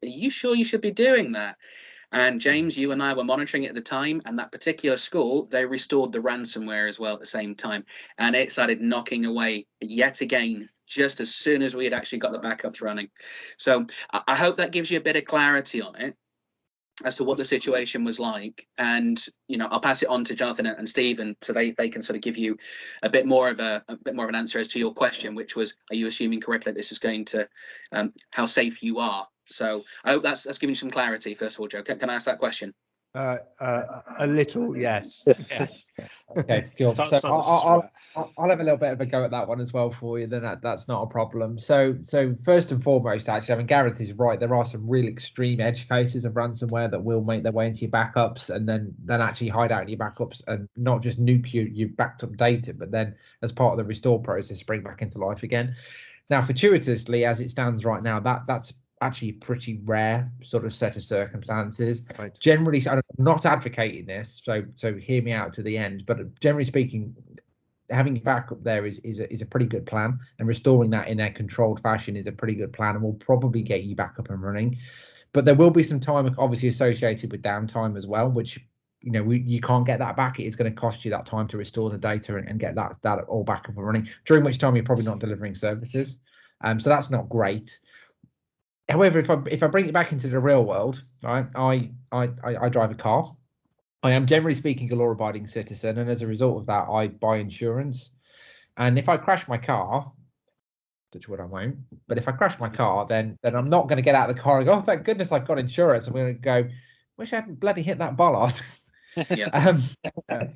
are you sure you should be doing that? And James, you and I were monitoring it at the time, and that particular school, they restored the ransomware as well at the same time. And it started knocking away yet again, just as soon as we had actually got the backups running. So I hope that gives you a bit of clarity on it as to what the situation was like. And, you know, I'll pass it on to Jonathan and Stephen so they can sort of give you a bit more of an answer as to your question, which was, are you assuming correctly this is going to, how safe you are? So I hope that's giving you some clarity, first of all, Joe. Can I ask that question? A little, yes. Yes. Okay, cool. So I'll have a little bit of a go at that one as well for you. Then that's not a problem. So first and foremost, actually, I mean, Gareth is right. There are some real extreme edge cases of ransomware that will make their way into your backups and then actually hide out in your backups and not just nuke your backed up data, but then as part of the restore process, bring back into life again. Now, fortuitously, as it stands right now, that's actually a pretty rare sort of set of circumstances. Right. Generally, I'm not advocating this, so hear me out to the end, but generally speaking, having backup there is a pretty good plan, and restoring that in a controlled fashion is a pretty good plan, and will probably get you back up and running. But there will be some time obviously associated with downtime as well, which, you know, you can't get that back. It is going to cost you that time to restore the data and get that all back up and running, during which time you're probably not delivering services. So that's not great. However, if I bring it back into the real world, right, I drive a car. I am generally speaking a law-abiding citizen, and as a result of that, I buy insurance. And if I crash my car, touch wood I won't, but if I crash my car, then I'm not going to get out of the car and go, oh, thank goodness I've got insurance. I'm going to go, wish I hadn't bloody hit that bollard. Yeah.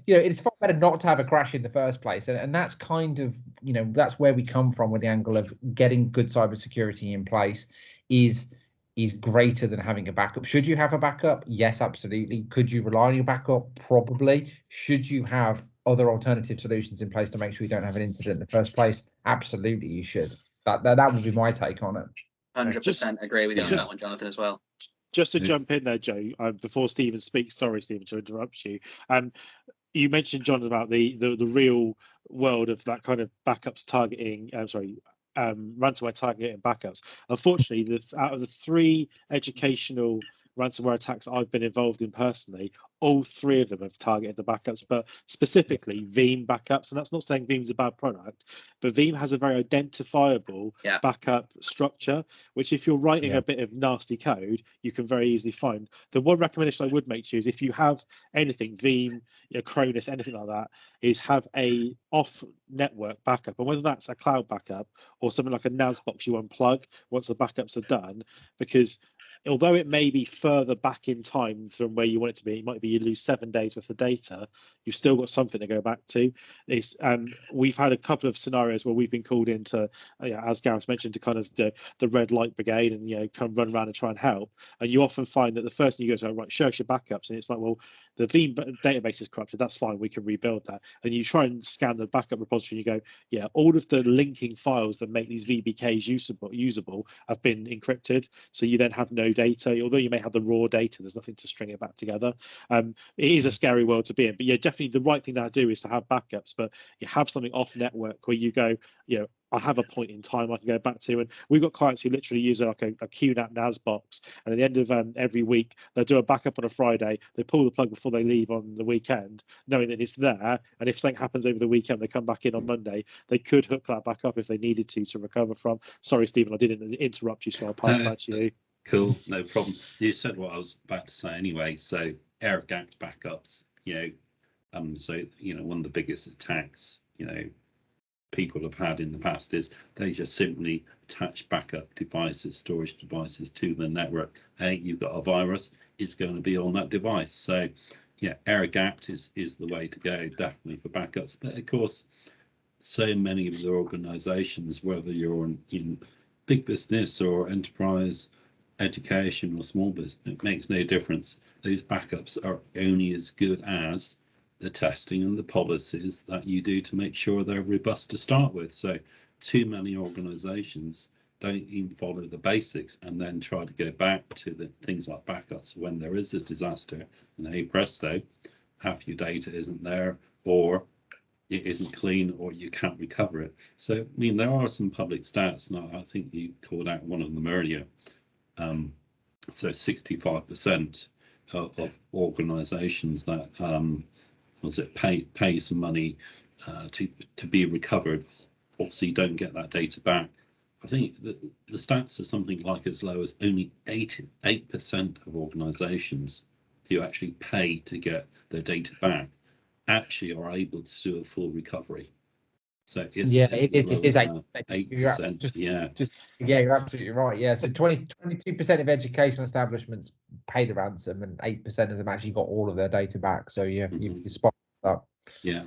You know, it's far better not to have a crash in the first place, and that's kind of, you know, that's where we come from with the angle of getting good cybersecurity in place is greater than having a backup. Should you have a backup? Yes, absolutely. Could you rely on your backup? Probably. Should you have other alternative solutions in place to make sure you don't have an incident in the first place? Absolutely, you should. That would be my take on it. 100% agree with you on that one, Jonathan, as well. Just to jump in there, Joe, before Stephen speaks, sorry, Stephen, to interrupt you. You mentioned, John, about the real world of that kind of backups targeting, ransomware targeting backups. Unfortunately, out of the 3 educational ransomware attacks I've been involved in personally, all 3 of them have targeted the backups, but specifically Veeam backups. And that's not saying Veeam's a bad product, but Veeam has a very identifiable backup structure, which if you're writing a bit of nasty code, you can very easily find. The one recommendation I would make to you is if you have anything, Veeam, you know, Cronus, anything like that, is have a off-network backup. And whether that's a cloud backup or something like a NAS box you unplug once the backups are done, because although it may be further back in time from where you want it to be, it might be you lose 7 days worth of data, you've still got something to go back to. It's we've had a couple of scenarios where we've been called into, as Gareth mentioned, to kind of the red light brigade and, you know, come run around and try and help. And you often find that the first thing you go to, right, show us your backups, and it's like, well, the Veeam database is corrupted, that's fine, we can rebuild that. And you try and scan the backup repository and you go, yeah, all of the linking files that make these VBKs usable have been encrypted, so you then have no data. Although you may have the raw data, there's nothing to string it back together. It is a scary world to be in, but yeah, definitely the right thing to do is to have backups, but you have something off network where you go, you know, I have a point in time I can go back to. And we've got clients who literally use like a QNAP NAS box, and at the end of every week they'll do a backup on a Friday, they pull the plug before they leave on the weekend, knowing that it's there, and if something happens over the weekend, they come back in on Monday, they could hook that back up if they needed to recover from. Sorry, Stephen, I didn't interrupt you, so I'll pass back to you. Cool, no problem. You said what I was about to say anyway. So air-gapped backups, you know, so, you know, one of the biggest attacks, you know, people have had in the past is they just simply attach backup devices, storage devices to the network. Hey, you've got a virus, it's going to be on that device. So yeah, air-gapped is the way to go, definitely for backups. But of course, so many of the organizations, whether you're in big business or enterprise, education or small business, it makes no difference. Those backups are only as good as the testing and the policies that you do to make sure they're robust to start with. So too many organizations don't even follow the basics and then try to go back to the things like backups when there is a disaster, and hey presto, half your data isn't there, or it isn't clean, or you can't recover it. So I mean, there are some public stats, and I think you called out one of them earlier. So 65% of organizations that pay some money to be recovered, obviously don't get that data back. I think the stats are something like as low as only 8% of organizations who actually pay to get their data back actually are able to do a full recovery. So it's yeah, as it low is as 8%. Yeah. Yeah, you're absolutely right. Yeah, so 22% of educational establishments pay the ransom, and 8% of them actually got all of their data back. So yeah, you spot that. Yeah.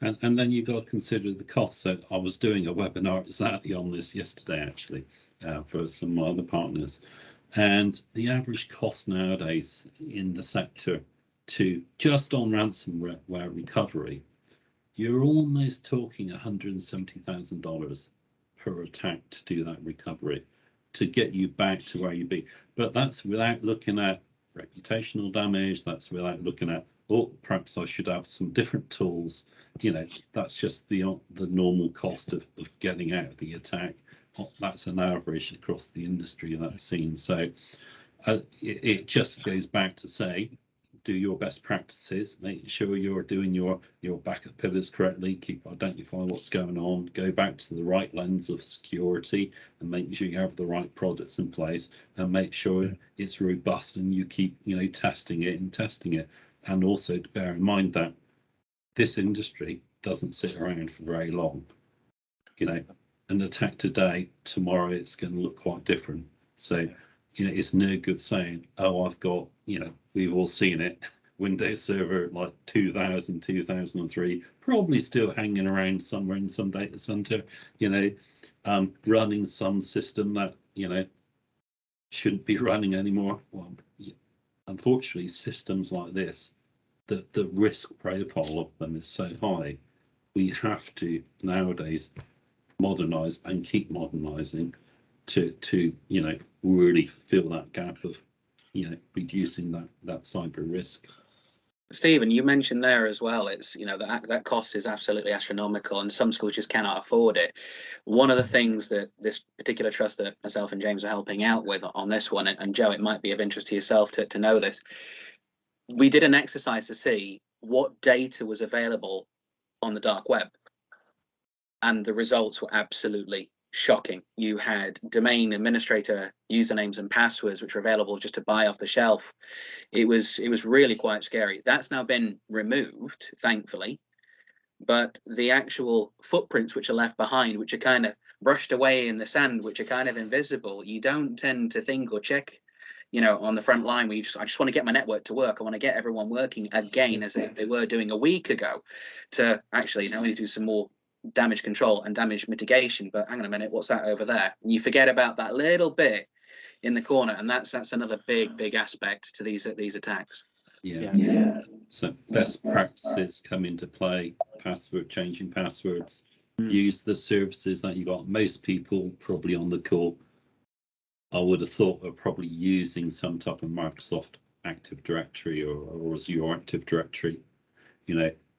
And then you've got to consider the cost. So I was doing a webinar exactly on this yesterday, actually, for some of my other partners. And the average cost nowadays in the sector to just on ransomware recovery, you're almost talking $170,000 per attack to do that recovery, to get you back to where you be. But that's without looking at reputational damage. That's without looking at, oh, perhaps I should have some different tools. You know, that's just the normal cost of getting out of the attack. That's an average across the industry that's seen. So it just goes back to say do your best practices, make sure you're doing your backup pillars correctly, keep identifying what's going on, go back to the right lens of security and make sure you have the right products in place, and make sure it's robust and you keep, testing it. And also to bear in mind that this industry doesn't sit around for very long. An attack today, tomorrow it's going to look quite different. So it's no good saying, oh, I've got, we've all seen it, Windows Server like 2000, 2003, probably still hanging around somewhere in some data center, running some system that, shouldn't be running anymore. Well, unfortunately, systems like this, the risk profile of them is so high. We have to nowadays modernize and keep modernizing to really fill that gap of reducing that cyber risk. Stephen, you mentioned there as well, it's that cost is absolutely astronomical and some schools just cannot afford it. One of the things that this particular trust that myself and James are helping out with on this one, and Joe, it might be of interest to yourself to know this, we did an exercise to see what data was available on the dark web, and the results were absolutely shocking. You had domain administrator usernames and passwords which were available just to buy off the shelf. It was really quite scary. That's now been removed, thankfully, but the actual footprints which are left behind, which are kind of brushed away in the sand, which are kind of invisible, you don't tend to think or check on the front line where I just want to get my network to work. I want to get everyone working again as they were doing a week ago, to actually now we need to do some more damage control and damage mitigation. But hang on a minute, what's that over there? And you forget about that little bit in the corner, and that's another big aspect to these attacks. Yeah. So best practices come into play. Changing passwords. Use the services that you got. Most people probably on the call, I would have thought, are probably using some type of Microsoft Active Directory or Azure Active Directory.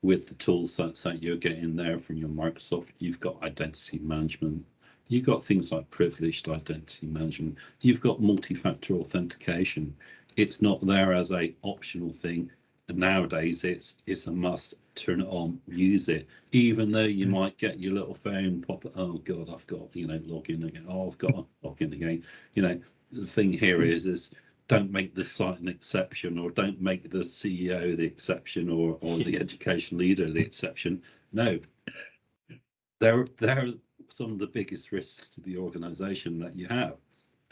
With the tools that you're getting there from your Microsoft, you've got identity management. You've got things like privileged identity management. You've got multi-factor authentication. It's not there as a optional thing. And nowadays, it's a must. Turn it on, use it. Even though you might get your little phone pop, oh God, I've got log in again. Oh, I've got to log in again. The thing here is don't make the site an exception, or don't make the CEO the exception, or the education leader the exception. No, they're some of the biggest risks to the organization that you have,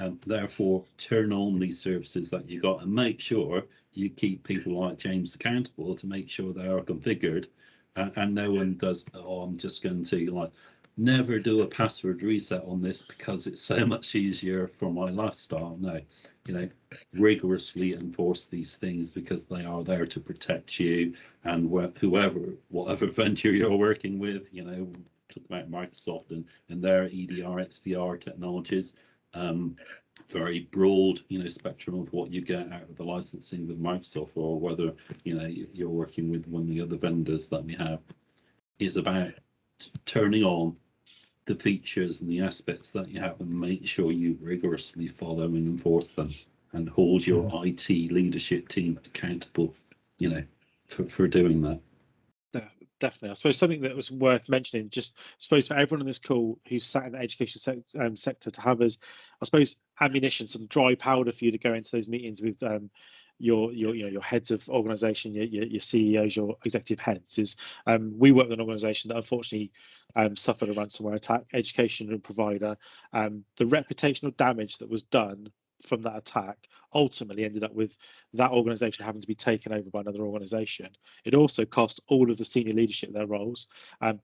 and therefore turn on these services that you got and make sure you keep people like James accountable to make sure they are configured, and no one does, oh, I'm just going to never do a password reset on this because it's so much easier for my lifestyle. No, rigorously enforce these things because they are there to protect you and whatever vendor you're working with. Talk about Microsoft and their EDR, XDR technologies. Very broad, spectrum of what you get out of the licensing with Microsoft, or whether you're working with one of the other vendors that we have, is about turning on the features and the aspects that you have and make sure you rigorously follow and enforce them, and hold your IT leadership team accountable, for doing that. Definitely. I suppose something that was worth mentioning, just I suppose for everyone on this call who's sat in the education sector, to have as, I suppose, ammunition, some dry powder for you to go into those meetings with your heads of organisation, your CEOs, your executive heads. Is we work with an organisation that unfortunately suffered a ransomware attack, education and provider. The reputational damage that was done from that attack ultimately ended up with that organisation having to be taken over by another organisation. It also cost all of the senior leadership their roles.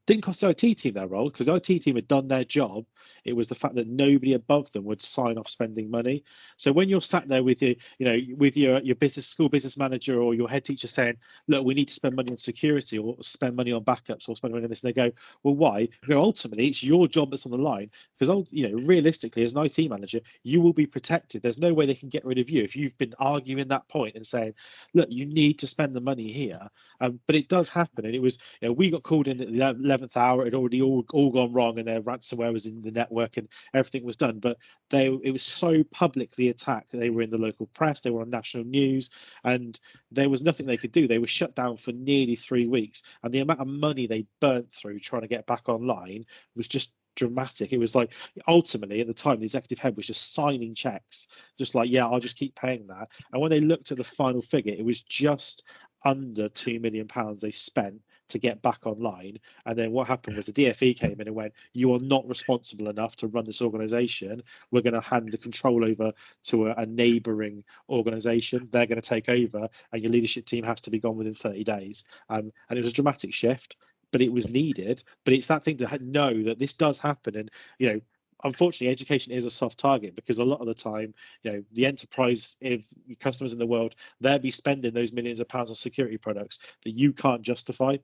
Didn't cost the IT team their role, because the IT team had done their job. It was the fact that nobody above them would sign off spending money. So when you're sat there with your school business manager or your head teacher saying, look, we need to spend money on security or spend money on backups or spend money on this, and they go, well, why? You go, ultimately, it's your job that's on the line, because realistically, as an IT manager, you will be protected. There's no way they can get rid of you if you've been arguing that point and saying, look, you need to spend the money here. But it does happen. And it was, we got called in at the 11th hour. It had already all gone wrong, and their ransomware was in the network and everything was done. But it was so publicly attacked that they were in the local press, they were on national news, and there was nothing they could do. They were shut down for nearly 3 weeks, and the amount of money they burnt through trying to get back online was just dramatic. It was like, ultimately at the time, the executive head was just signing checks, just like, yeah, I'll just keep paying that. And when they looked at the final figure, it was just under £2 million they spent to get back online. And then what happened was the DFE came in and went, you are not responsible enough to run this organization. We're going to hand the control over to a neighboring organization. They're going to take over, and your leadership team has to be gone within 30 days. And it was a dramatic shift, but it was needed. But it's that thing to know that this does happen. And, unfortunately, education is a soft target, because a lot of the time, the enterprise, if customers in the world, they'll be spending those millions of pounds on security products that you can't justify.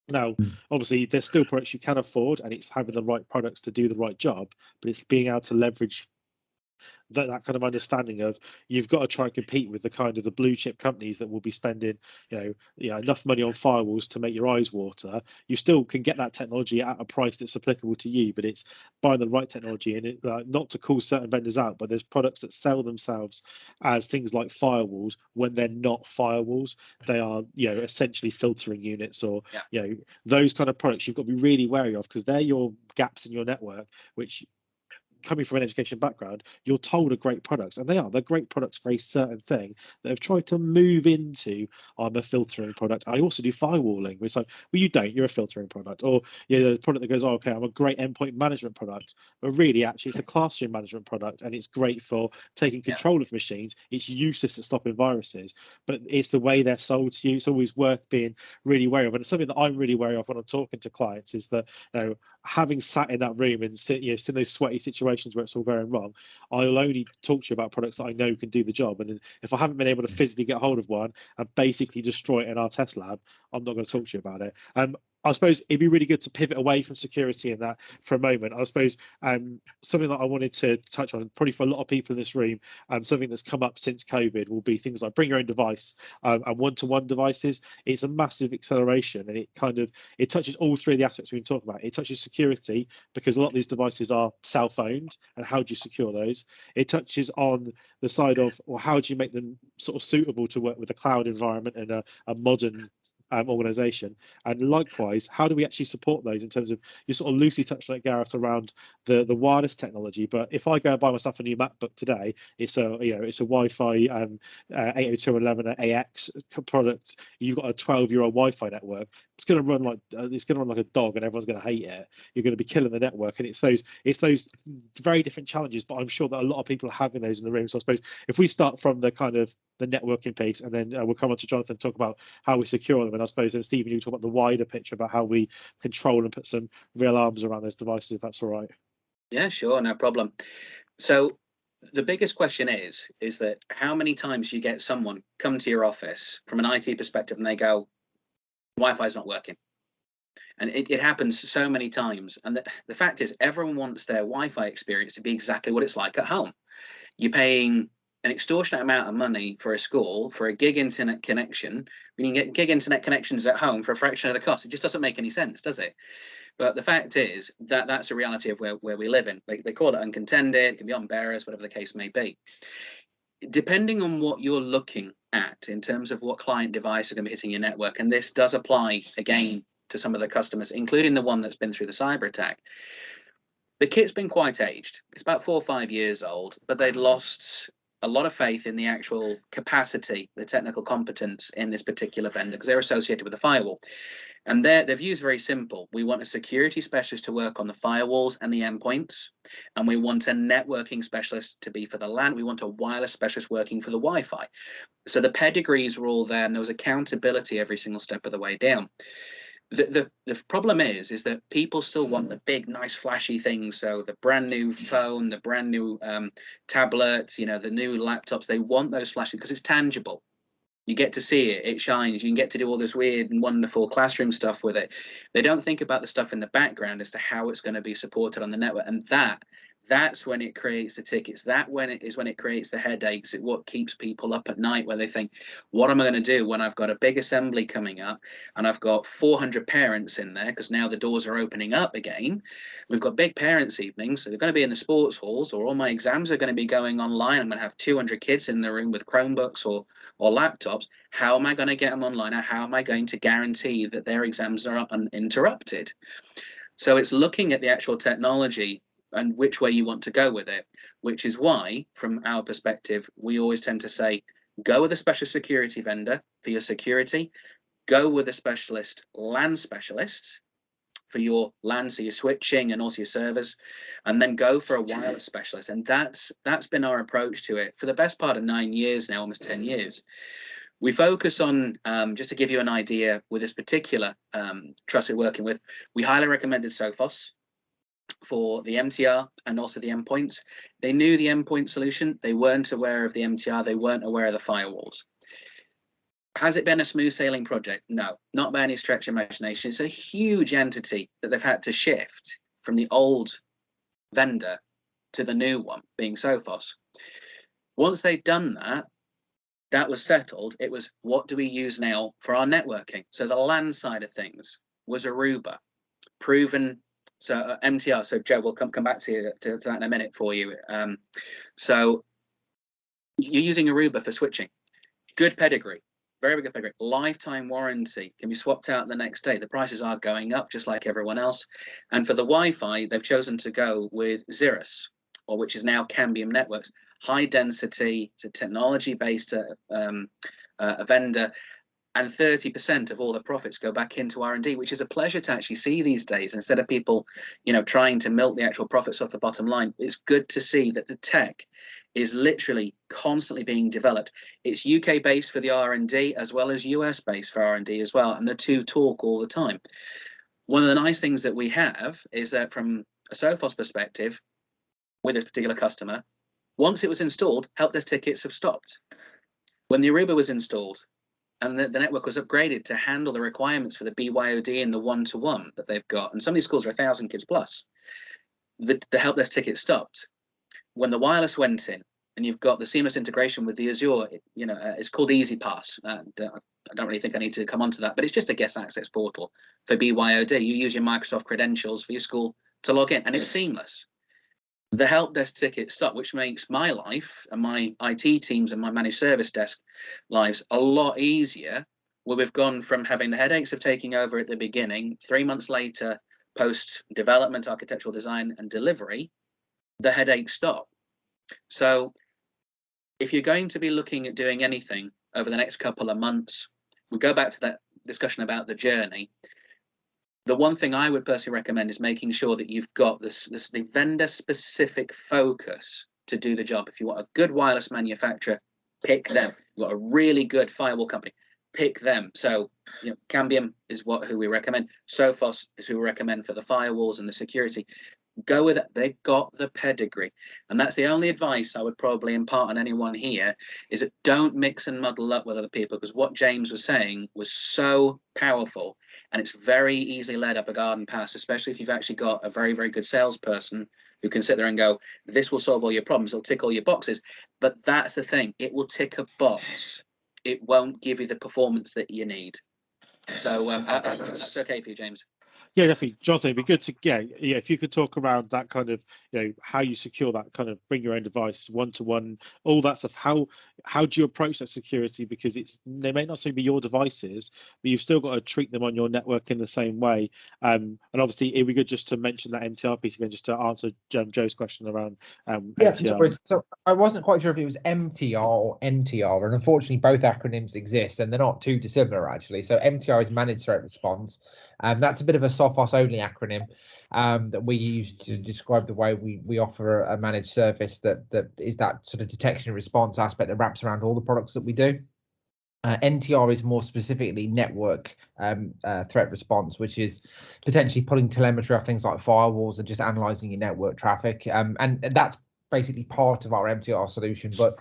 Now, obviously, there's still products you can afford, and it's having the right products to do the right job, but it's being able to leverage that kind of understanding of, you've got to try and compete with the kind of the blue chip companies that will be spending enough money on firewalls to make your eyes water. You still can get that technology at a price that's applicable to you, but it's buying the right technology. And it, not to call certain vendors out, but there's products that sell themselves as things like firewalls when they're not firewalls. They are essentially filtering units, or those kind of products you've got to be really wary of, because they're your gaps in your network, which, coming from an education background, you're told are great products, and they're great products for a certain thing that have tried to move into, I'm a filtering product, I also do firewalling. It's like, well, you don't, you're a filtering product. Or a product that goes, oh, okay, I'm a great endpoint management product, but really actually it's a classroom management product, and it's great for taking control of machines. It's useless at stopping viruses, but it's the way they're sold to you. It's always worth being really wary of. And it's something that I'm really wary of when I'm talking to clients, is that having sat in that room and sit in those sweaty situations where it's all going wrong, I'll only talk to you about products that I know can do the job. And if I haven't been able to physically get hold of one and basically destroy it in our test lab, I'm not going to talk to you about it. I suppose it'd be really good to pivot away from security in that for a moment. I suppose something that I wanted to touch on, probably for a lot of people in this room, something that's come up since COVID, will be things like bring your own device and one-to-one devices. It's a massive acceleration, and it touches all three of the aspects we've been talking about. It touches security, because a lot of these devices are self-owned, and how do you secure those? It touches on the side of, well, how do you make them sort of suitable to work with a cloud environment and a modern organization? And likewise, how do we actually support those in terms of, you sort of loosely touched on it, Gareth, around the wireless technology. But if I go and buy myself a new MacBook today, it's a it's a Wi-Fi 802.11ax product. You've got a 12-year-old Wi-Fi network. It's going to run like a dog, and everyone's going to hate it. You're going to be killing the network, and it's those very different challenges. But I'm sure that a lot of people are having those in the room. So I suppose if we start from the kind of the networking piece, and then we'll come on to Jonathan and talk about how we secure them. And I suppose then, Stephen, you talk about the wider picture about how we control and put some real arms around those devices, if that's all right. Yeah, sure, no problem. So the biggest question is that how many times you get someone come to your office from an IT perspective and they go, Wi-Fi is not working. And it happens so many times. And the fact is, everyone wants their Wi-Fi experience to be exactly what it's like at home. You're paying an extortionate amount of money for a school for a gig internet connection when you can get gig internet connections at home for a fraction of the cost. It just doesn't make any sense, does it? But the fact is that that's a reality of where we live in. They call it uncontended, it can be on bearers, whatever the case may be. Depending on what you're looking at in terms of what client device are going to be hitting your network, and this does apply again to some of the customers, including the one that's been through the cyber attack. The kit's been quite aged. It's about 4 or 5 years old, but they'd lost a lot of faith in the actual capacity, the technical competence in this particular vendor, because they're associated with the firewall. And their view is very simple. We want a security specialist to work on the firewalls and the endpoints, and we want a networking specialist to be for the LAN. We want a wireless specialist working for the Wi-Fi. So the pedigrees were all there, and there was accountability every single step of the way down. The problem is that people still want the big, nice, flashy things. So the brand new phone, the brand new tablet, the new laptops, they want those flashy because it's tangible. You get to see it, it shines, you can get to do all this weird and wonderful classroom stuff with it. They don't think about the stuff in the background as to how it's going to be supported on the network. And That's when it creates the tickets. When it creates the headaches. What keeps people up at night, where they think, what am I going to do when I've got a big assembly coming up and I've got 400 parents in there, because now the doors are opening up again. We've got big parents' evenings, so they're going to be in the sports halls, or all my exams are going to be going online. I'm going to have 200 kids in the room with Chromebooks or laptops. How am I going to get them online? How am I going to guarantee that their exams are uninterrupted? So it's looking at the actual technology and which way you want to go with it, which is why, from our perspective, we always tend to say, go with a special security vendor for your security, go with a specialist LAN specialist for your LAN, so your switching and also your servers, and then go for a wireless specialist. And that's been our approach to it for the best part of 9 years now, almost 10 years. We focus on, just to give you an idea, with this particular trust we're working with, we highly recommended Sophos for the MTR and also the endpoints. They knew the endpoint solution. They weren't aware of the MTR. They weren't aware of the firewalls. Has it been a smooth sailing project? No, not by any stretch of imagination. It's a huge entity that they've had to shift from the old vendor to the new one, being Sophos. Once they'd done that, that was settled. It was, what do we use now for our networking? So the LAN side of things was Aruba, proven. So MTR. So Joe, we'll come back to that in a minute for you. So you're using Aruba for switching. Good pedigree, very good pedigree. Lifetime warranty, can be swapped out the next day. The prices are going up just like everyone else. And for the Wi-Fi, they've chosen to go with Xeris, or which is now Cambium Networks. High density, it's a technology-based a vendor. And 30% of all the profits go back into R&D, which is a pleasure to actually see these days. Instead of people, trying to milk the actual profits off the bottom line, it's good to see that the tech is literally constantly being developed. It's UK based for the R&D as well as US based for R&D as well, and the two talk all the time. One of the nice things that we have is that from a Sophos perspective, with a particular customer, once it was installed, help desk tickets have stopped. When the Aruba was installed, and the network was upgraded to handle the requirements for the BYOD and the one-to-one that they've got. And some of these schools are 1,000 kids plus. The help desk ticket stopped. When the wireless went in, and you've got the seamless integration with the Azure, it's called EasyPass. I don't really think I need to come onto that, but it's just a guest access portal for BYOD. You use your Microsoft credentials for your school to log in, and it's seamless. The help desk ticket stopped, which makes my life and my IT teams and my managed service desk lives a lot easier, where we've gone from having the headaches of taking over at the beginning, 3 months later, post development, architectural design and delivery, the headaches stop. So if you're going to be looking at doing anything over the next couple of months, we go back to that discussion about the journey. The one thing I would personally recommend is making sure that you've got the vendor-specific focus to do the job. If you want a good wireless manufacturer, pick them. You've got a really good firewall company, pick them. So, Cambium is who we recommend. Sophos is who we recommend for the firewalls and the security. Go with it. They've got the pedigree. And that's the only advice I would probably impart on anyone here, is that don't mix and muddle up with other people, because what James was saying was so powerful. And it's very easily led up a garden path, especially if you've actually got a very, very good salesperson who can sit there and go, this will solve all your problems. It'll tick all your boxes. But that's the thing. It will tick a box. It won't give you the performance that you need. So that's okay for you, James. Yeah, definitely, Jonathan. It'd be good to if you could talk around that kind of how you secure that kind of bring your own device, one-to-one, all that stuff. How do you approach that security? Because they may not necessarily be your devices, but you've still got to treat them on your network in the same way. And obviously, it'd be good just to mention that MTR piece again, just to answer Joe's question around MTR. So I wasn't quite sure if it was MTR or NTR, and unfortunately, both acronyms exist, and they're not too dissimilar actually. So MTR is Managed Threat Response, and that's a bit of a Sophos only acronym that we use to describe the way we offer a managed service that is that sort of detection and response aspect that wraps around all the products that we do. NTR is more specifically network threat response, which is potentially pulling telemetry off things like firewalls and just analyzing your network traffic. And that's basically part of our MTR solution, but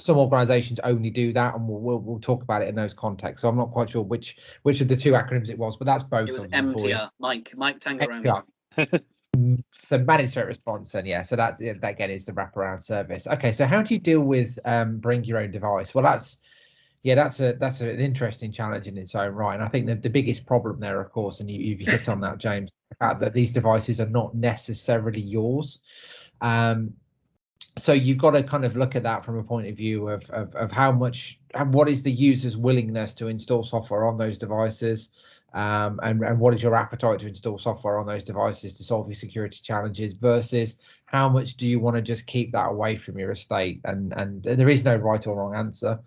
some organizations only do that, and we'll talk about it in those contexts. So I'm not quite sure which of the two acronyms it was, but that's both. It was MTR. Mike Tango Romeo. The managed threat response, and yeah, so that again is the wraparound service. Okay, so how do you deal with bring your own device? Well, that's an interesting challenge in its own right, and I think that the biggest problem there, of course, and you've hit on that, James, the fact that these devices are not necessarily yours. So you've got to kind of look at that from a point of view of how much, and what is the user's willingness to install software on those devices, and what is your appetite to install software on those devices to solve your security challenges, versus how much do you want to just keep that away from your estate. And there is no right or wrong answer.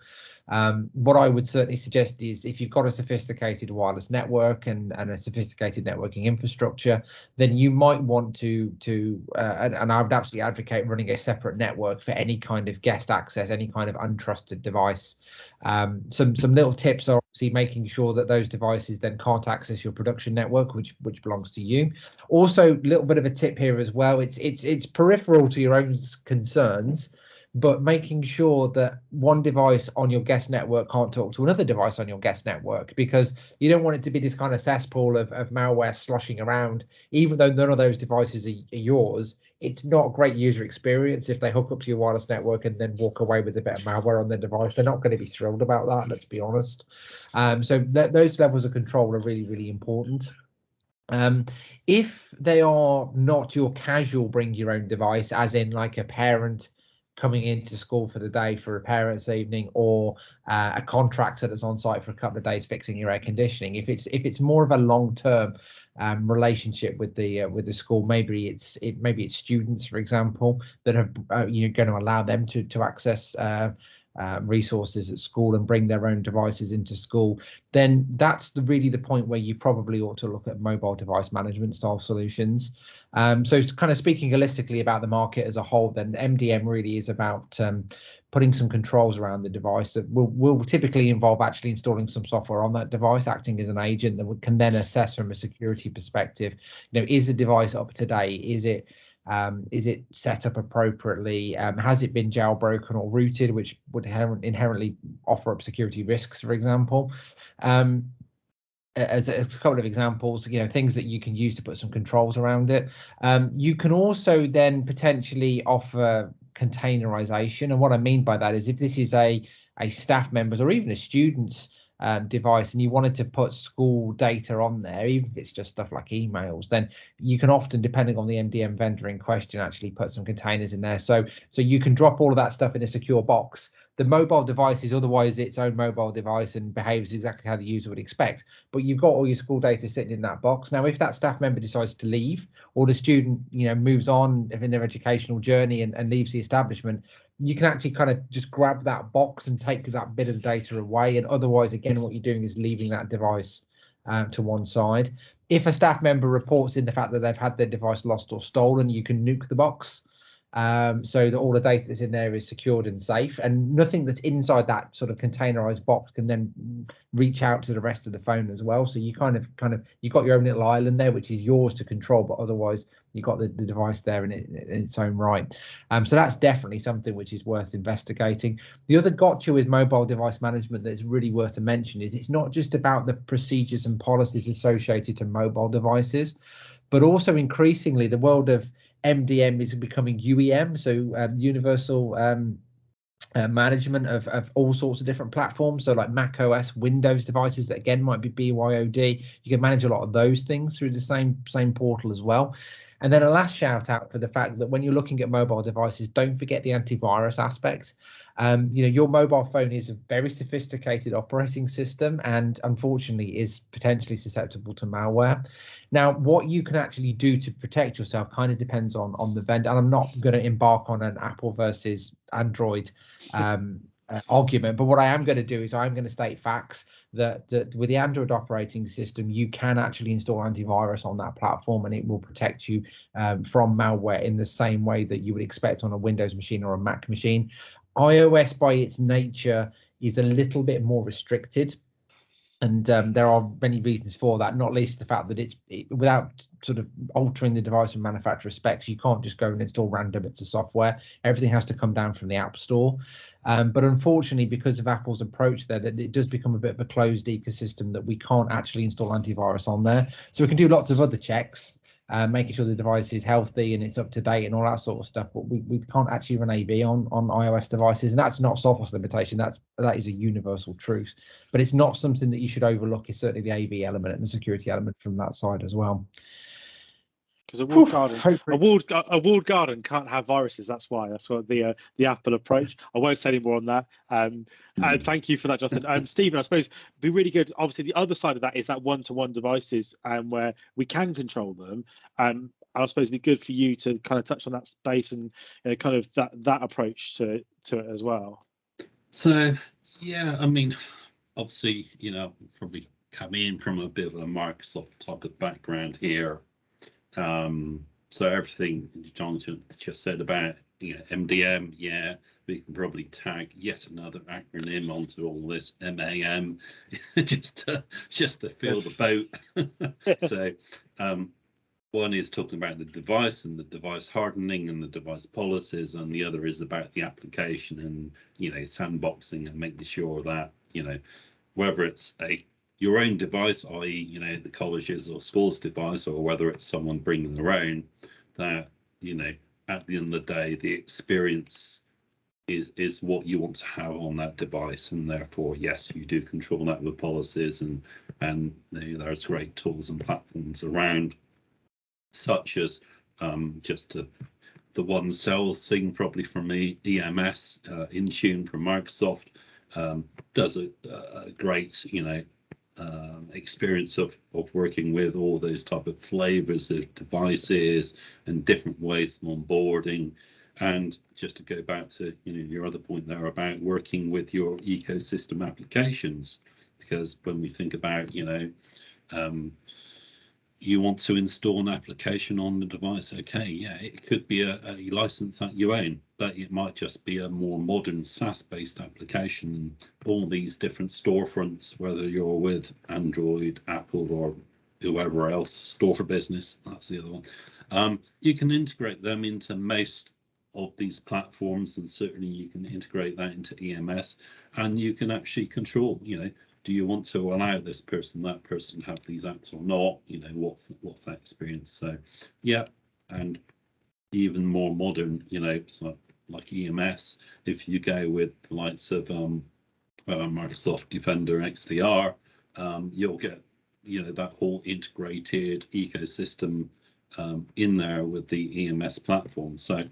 What I would certainly suggest is, if you've got a sophisticated wireless network and a sophisticated networking infrastructure, then you might want to and I would absolutely advocate running a separate network for any kind of guest access, any kind of untrusted device. Some little tips are obviously making sure that those devices then can't access your production network, which belongs to you. Also, a little bit of a tip here as well. It's peripheral to your own concerns, but making sure that one device on your guest network can't talk to another device on your guest network, because you don't want it to be this kind of cesspool of malware sloshing around. Even though none of those devices are yours, it's not a great user experience if they hook up to your wireless network and then walk away with a bit of malware on their device. They're not going to be thrilled about that, let's be honest. So those levels of control are really, really important. If they are not your casual bring your own device, as in like a parent coming into school for the day for a parents' evening, or a contractor that's on site for a couple of days fixing your air conditioning, if it's more of a long-term relationship with the school, maybe it's students, for example, that have going to allow them to access resources at school and bring their own devices into school, then that's really the point where you probably ought to look at mobile device management style solutions. So kind of speaking holistically about the market as a whole, then MDM really is about putting some controls around the device that will typically involve actually installing some software on that device, acting as an agent that can then assess from a security perspective, is the device up to date? Is it set up appropriately? Has it been jailbroken or rooted, which would inherently offer up security risks, for example? As a couple of examples, things that you can use to put some controls around it. You can also then potentially offer containerization, and what I mean by that is, if this is a staff member's or even a student's device, and you wanted to put school data on there, even if it's just stuff like emails, then you can often, depending on the MDM vendor in question, actually put some containers in there. So you can drop all of that stuff in a secure box. The mobile device is otherwise its own mobile device and behaves exactly how the user would expect, but you've got all your school data sitting in that box. Now, if that staff member decides to leave, or the student moves on in their educational journey and leaves the establishment, you can actually kind of just grab that box and take that bit of data away. And otherwise, again, what you're doing is leaving that device to one side. If a staff member reports in the fact that they've had their device lost or stolen, you can nuke the box, so that all the data that's in there is secured and safe, and nothing that's inside that sort of containerized box can then reach out to the rest of the phone as well. So you kind of you got your own little island there, which is yours to control, but otherwise you got the device there in its own right. So that's definitely something which is worth investigating. The other gotcha with mobile device management that's really worth a mention is, it's not just about the procedures and policies associated to mobile devices, but also increasingly the world of MDM is becoming UEM, so universal management of all sorts of different platforms. So like Mac OS, Windows devices that again might be BYOD. You can manage a lot of those things through the same portal as well. And then a last shout out for the fact that when you're looking at mobile devices, don't forget the antivirus aspect. Your mobile phone is a very sophisticated operating system, and unfortunately is potentially susceptible to malware. Now, what you can actually do to protect yourself kind of depends on the vendor. And I'm not going to embark on an Apple versus Android argument, but what I am going to do is I'm going to state facts that with the Android operating system, you can actually install antivirus on that platform, and it will protect you from malware in the same way that you would expect on a Windows machine or a Mac machine. iOS, by its nature, is a little bit more restricted, and there are many reasons for that, not least the fact that without sort of altering the device and manufacturer specs, you can't just go and install random bits of software. Everything has to come down from the App Store. But unfortunately, because of Apple's approach there, that it does become a bit of a closed ecosystem that we can't actually install antivirus on there. So we can do lots of other checks, making sure the device is healthy and it's up to date and all that sort of stuff. But we can't actually run AV on iOS devices, and that's not software's limitation. That is a universal truth. But it's not something that you should overlook. It's certainly the AV element and the security element from that side as well. Because a walled garden can't have viruses. That's why. That's what the Apple approach. I won't say any more on that. And thank you for that, Jonathan. Stephen, I suppose it'd be really good. Obviously, the other side of that is that one-to-one devices, where we can control them. I suppose it'd be good for you to kind of touch on that space and kind of that approach to it as well. So yeah, I mean, obviously, probably come in from a bit of a Microsoft type of background here. So everything Jonathan just said about MDM, yeah, we can probably tag yet another acronym onto all this MAM just to fill the boat. So one is talking about the device and the device hardening and the device policies, and the other is about the application and sandboxing and making sure that whether it's your own device, i.e., the college's or school's device, or whether it's someone bringing their own, that at the end of the day, the experience is what you want to have on that device, and therefore, yes, you do control that with policies, and there's great tools and platforms around, such as just the one sales thing, probably from EMS, Intune from Microsoft, does a great experience of working with all those type of flavors of devices and different ways of onboarding. And just to go back to your other point there about working with your ecosystem applications, because when we think about you want to install an application on the device, okay, yeah, it could be a license that you own, but it might just be a more modern SaaS-based application. All these different storefronts, whether you're with Android, Apple, or whoever else, Store for Business, that's the other one. You can integrate them into most of these platforms, and certainly you can integrate that into EMS, and you can actually control, do you want to allow this person, that person have these apps or not? What's that experience? So yeah, and even more modern, like EMS, if you go with the likes of Microsoft Defender XDR, you'll get that whole integrated ecosystem in there with the EMS platform. So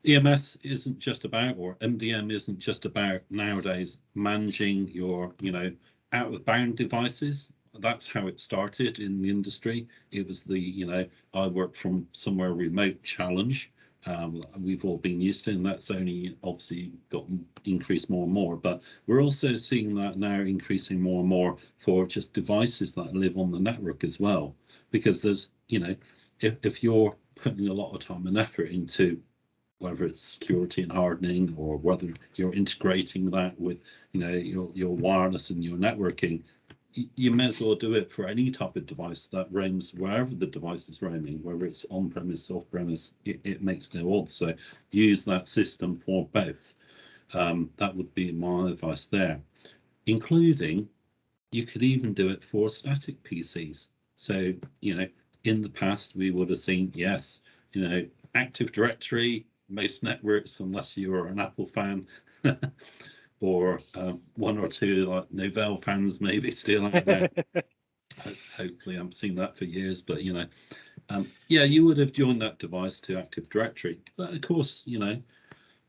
EMS isn't just about, or MDM isn't just about nowadays managing your out of bound devices. That's how it started in the industry. It was the I work from somewhere remote challenge. We've all been used to, and that's only obviously got increased more and more. But we're also seeing that now increasing more and more for just devices that live on the network as well. Because there's if you're putting a lot of time and effort into whether it's security and hardening, or whether you're integrating that with your wireless and your networking, you may as well do it for any type of device that roams wherever the device is roaming, whether it's on-premise, off-premise, it makes no odds. So use that system for both. That would be my advice there, including you could even do it for static PCs. So in the past we would have seen, yes, Active Directory, most networks, unless you're an Apple fan, or one or two like Novell fans maybe still out there. Hopefully, I haven't seen that for years, but yeah, you would have joined that device to Active Directory. But of course,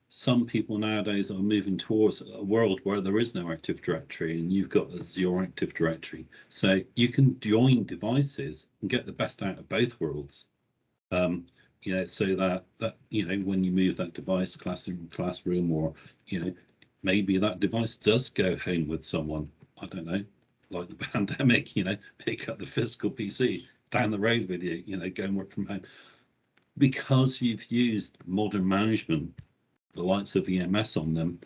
some people nowadays are moving towards a world where there is no Active Directory, and you've got Azure Active Directory. So you can join devices and get the best out of both worlds. So that when you move that device classroom, or maybe that device does go home with someone, I don't know, like the pandemic, pick up the physical PC down the road with you, go and work from home, because you've used modern management, the likes of EMS on them,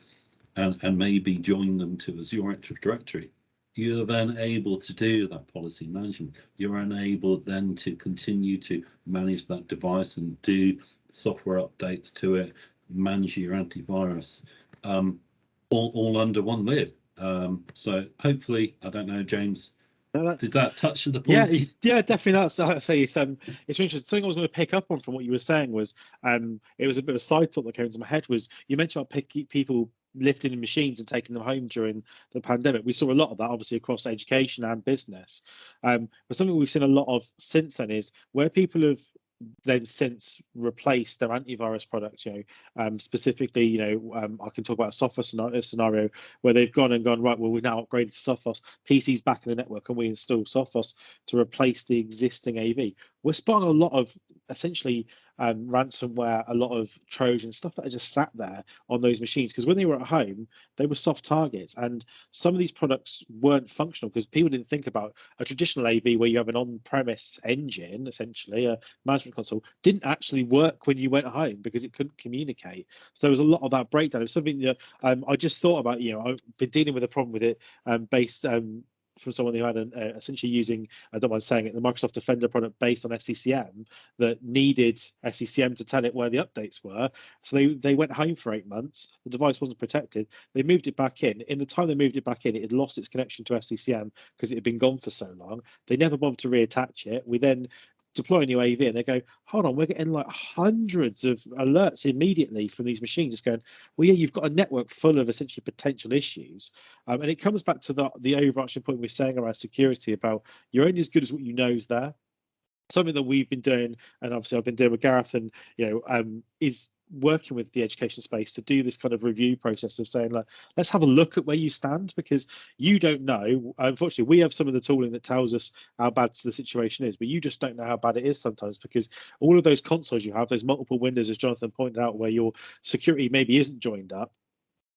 and maybe join them to Azure Active Directory. You're then able to do that policy management. You're able then to continue to manage that device and do software updates to it, manage your antivirus, all under one lid. So hopefully, I don't know, James, Did that touch the Yeah, point? yeah, definitely. That's I say it's interesting. Something I was going to pick up on from what you were saying was it was a bit of a side thought that came into my head was you mentioned about people lifting in machines and taking them home during the pandemic. We saw a lot of that obviously across education and business. But something we've seen a lot of since then is where people have then since replaced their antivirus products, specifically, I can talk about a software scenario where they've gone right, well, we've now upgraded to Sophos, PC's back in the network, and we install Sophos to replace the existing AV. We're spotting a lot of essentially ransomware, a lot of Trojan stuff that are just sat there on those machines, because when they were at home, they were soft targets, and some of these products weren't functional because people didn't think about a traditional AV where you have an on-premise engine, essentially a management console, didn't actually work when you went home because it couldn't communicate. So there was a lot of that breakdown. It's something that I just thought about. I've been dealing with a problem with it based from someone who had essentially using, I don't mind saying it, the Microsoft Defender product based on SCCM that needed SCCM to tell it where the updates were. So they went home for 8 months. The device wasn't protected. They moved it back in. In the time they moved it back in, it had lost its connection to SCCM because it had been gone for so long. They never bothered to reattach it. We then deploy a new AV and they go, hold on, we're getting like hundreds of alerts immediately from these machines just going, well, yeah, you've got a network full of essentially potential issues. And it comes back to the overarching point we're saying around security about you're only as good as what you know is there. Something that we've been doing, and obviously I've been doing with Gareth, and is working with the education space to do this kind of review process of saying, like, let's have a look at where you stand, because you don't know. Unfortunately, we have some of the tooling that tells us how bad the situation is, but you just don't know how bad it is sometimes, because all of those consoles you have, those multiple windows, as Jonathan pointed out, where your security maybe isn't joined up.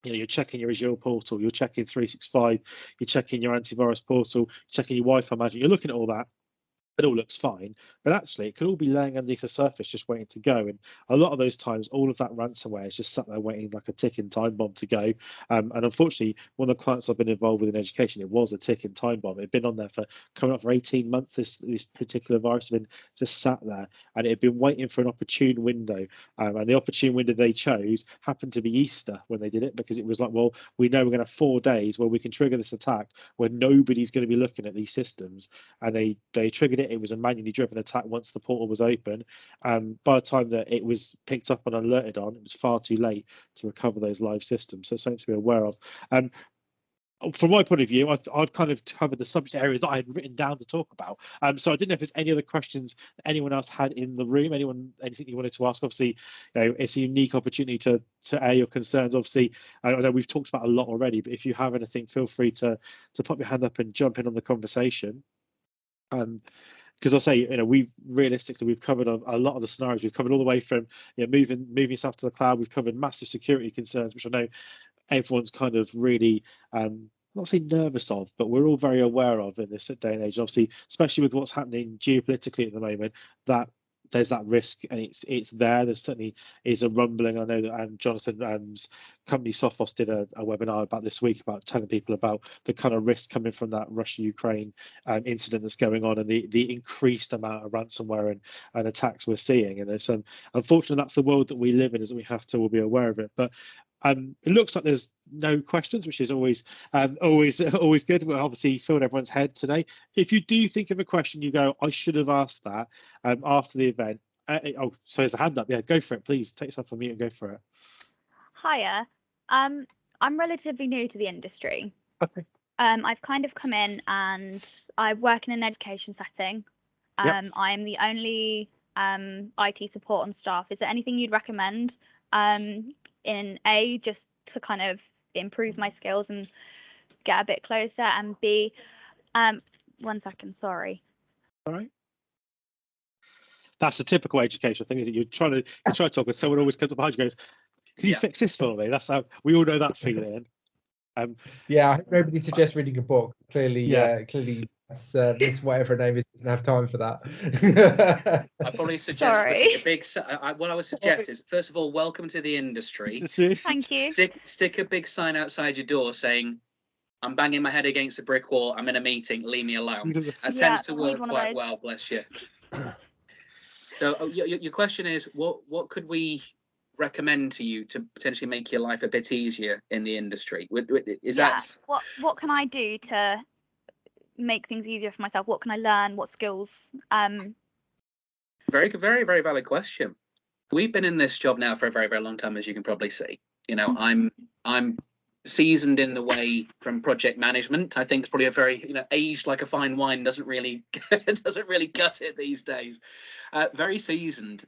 You're checking your Azure portal, you're checking 365, you're checking your antivirus portal, checking your Wi-Fi management, you're looking at all that. It all looks fine, but actually it could all be laying underneath the surface just waiting to go. And a lot of those times, all of that ransomware is just sat there waiting like a ticking time bomb to go. And unfortunately, one of the clients I've been involved with in education, it was a ticking time bomb. It had been on there for coming up for 18 months. This particular virus had been just sat there, and it had been waiting for an opportune window. And the opportune window they chose happened to be Easter when they did it, because it was like, well, we know we're going to have 4 days where we can trigger this attack where nobody's going to be looking at these systems. And they triggered it. It was a manually driven attack once the portal was open. By the time that it was picked up and alerted on, it was far too late to recover those live systems. So it's something to be aware of. From my point of view, I've kind of covered the subject area that I had written down to talk about. So I didn't know if there's any other questions that anyone else had in the room. Anything you wanted to ask? Obviously, it's a unique opportunity to air your concerns. Obviously, I know we've talked about a lot already, but if you have anything, feel free to pop your hand up and jump in on the conversation. Because I'll say, we've covered a lot of the scenarios. We've covered all the way from moving stuff to the cloud. We've covered massive security concerns, which I know everyone's kind of really not say nervous of, but we're all very aware of in this day and age. Obviously, especially with what's happening geopolitically at the moment, that there's that risk, and it's there. There certainly is a rumbling. I know that Jonathan's company Sophos did a webinar about this week about telling people about the kind of risk coming from that Russia-Ukraine incident that's going on, and the increased amount of ransomware and attacks we're seeing. And it's unfortunately that's the world that we live in, is that we have to all be aware of it. But it looks like there's no questions, which is always good. We'll obviously filled everyone's head today. If you do think of a question, you go, I should have asked that after the event. So there's a hand up. Yeah, go for it, please. Take yourself on mute and go for it. Hiya. I'm relatively new to the industry. Okay. I've kind of come in and I work in an education setting. Yep. I am the only IT support on staff. Is there anything you'd recommend in A, just to kind of improve my skills and get a bit closer, and B, 1 second, sorry. All right. That's a typical educational thing, is it? You try to talk, and someone always comes up behind you and goes, can you fix this for me? That's how we all know that feeling. Yeah, I hope nobody suggests reading a book. Clearly, this whatever name is doesn't have time for that. I probably suggest Sorry. putting a big. What I would suggest is, first of all, welcome to the industry. Thank you. Stick a big sign outside your door saying, "I'm banging my head against a brick wall. I'm in a meeting. Leave me alone." That tends to work quite well. Bless you. So your question is, what could we recommend to you to potentially make your life a bit easier in the industry? Is that what can I do to make things easier for myself? What can I learn? What skills? Very, very, very valid question. We've been in this job now for a very, very long time, as you can probably see. You know, I'm seasoned in the way from project management. I think it's probably a very, you know, aged like a fine wine doesn't really cut it these days. Very seasoned.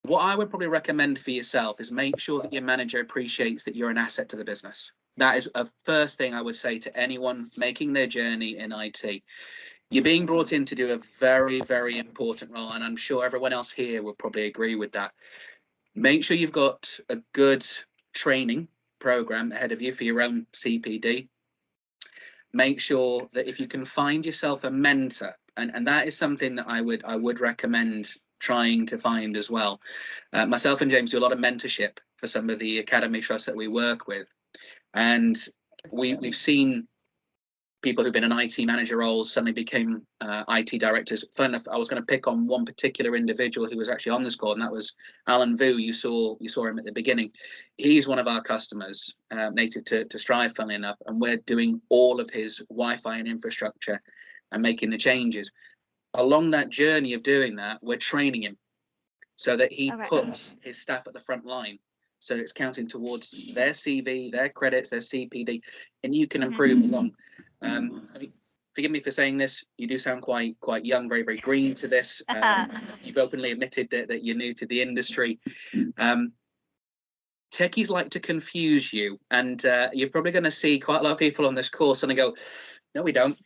What I would probably recommend for yourself is make sure that your manager appreciates that you're an asset to the business. That is a first thing I would say to anyone making their journey in IT. You're being brought in to do a very, very important role, and I'm sure everyone else here will probably agree with that. Make sure you've got a good training program ahead of you for your own CPD. Make sure that if you can find yourself a mentor, and that is something that I would recommend trying to find as well. Myself and James do a lot of mentorship for some of the academy trusts that we work with, and we've seen people who've been in IT manager roles suddenly became IT directors. Fun enough, I was going to pick on one particular individual who was actually on this call, and that was Alan Vu. You saw him at the beginning. He's one of our customers, native to Strive, funnily enough, and we're doing all of his Wi-Fi and infrastructure and making the changes. Along that journey of doing that, we're training him so that he puts his staff at the front line. So it's counting towards their CV, their credits, their CPD, and you can improve along. I mean, forgive me for saying this. You do sound quite young, very, very green to this. You've openly admitted that you're new to the industry. Techies like to confuse you, and you're probably going to see quite a lot of people on this course and go, "No, we don't."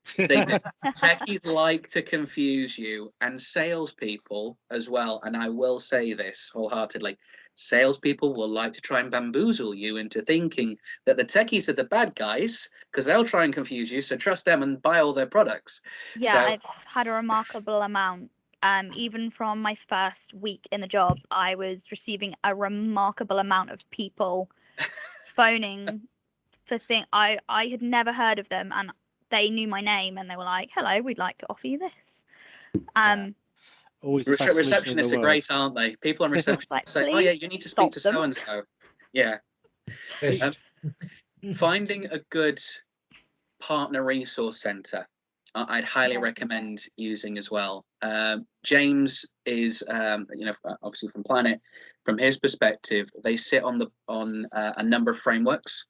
Techies like to confuse you, and salespeople as well. And I will say this wholeheartedly: salespeople will like to try and bamboozle you into thinking that the techies are the bad guys, because they'll try and confuse you. So trust them and buy all their products. Yeah, so, I've had a remarkable amount. Even from my first week in the job, I was receiving a remarkable amount of people phoning for things I had never heard of them, and they knew my name, and they were like, "Hello, we'd like to offer you this." Always the best solution in the Receptionists are world. great, aren't they? People on reception like, say, "Oh yeah, you need to speak to so and so." Yeah. Finding a good partner resource center, I'd highly recommend using as well. James is, obviously from Planet. From his perspective, they sit on a number of frameworks,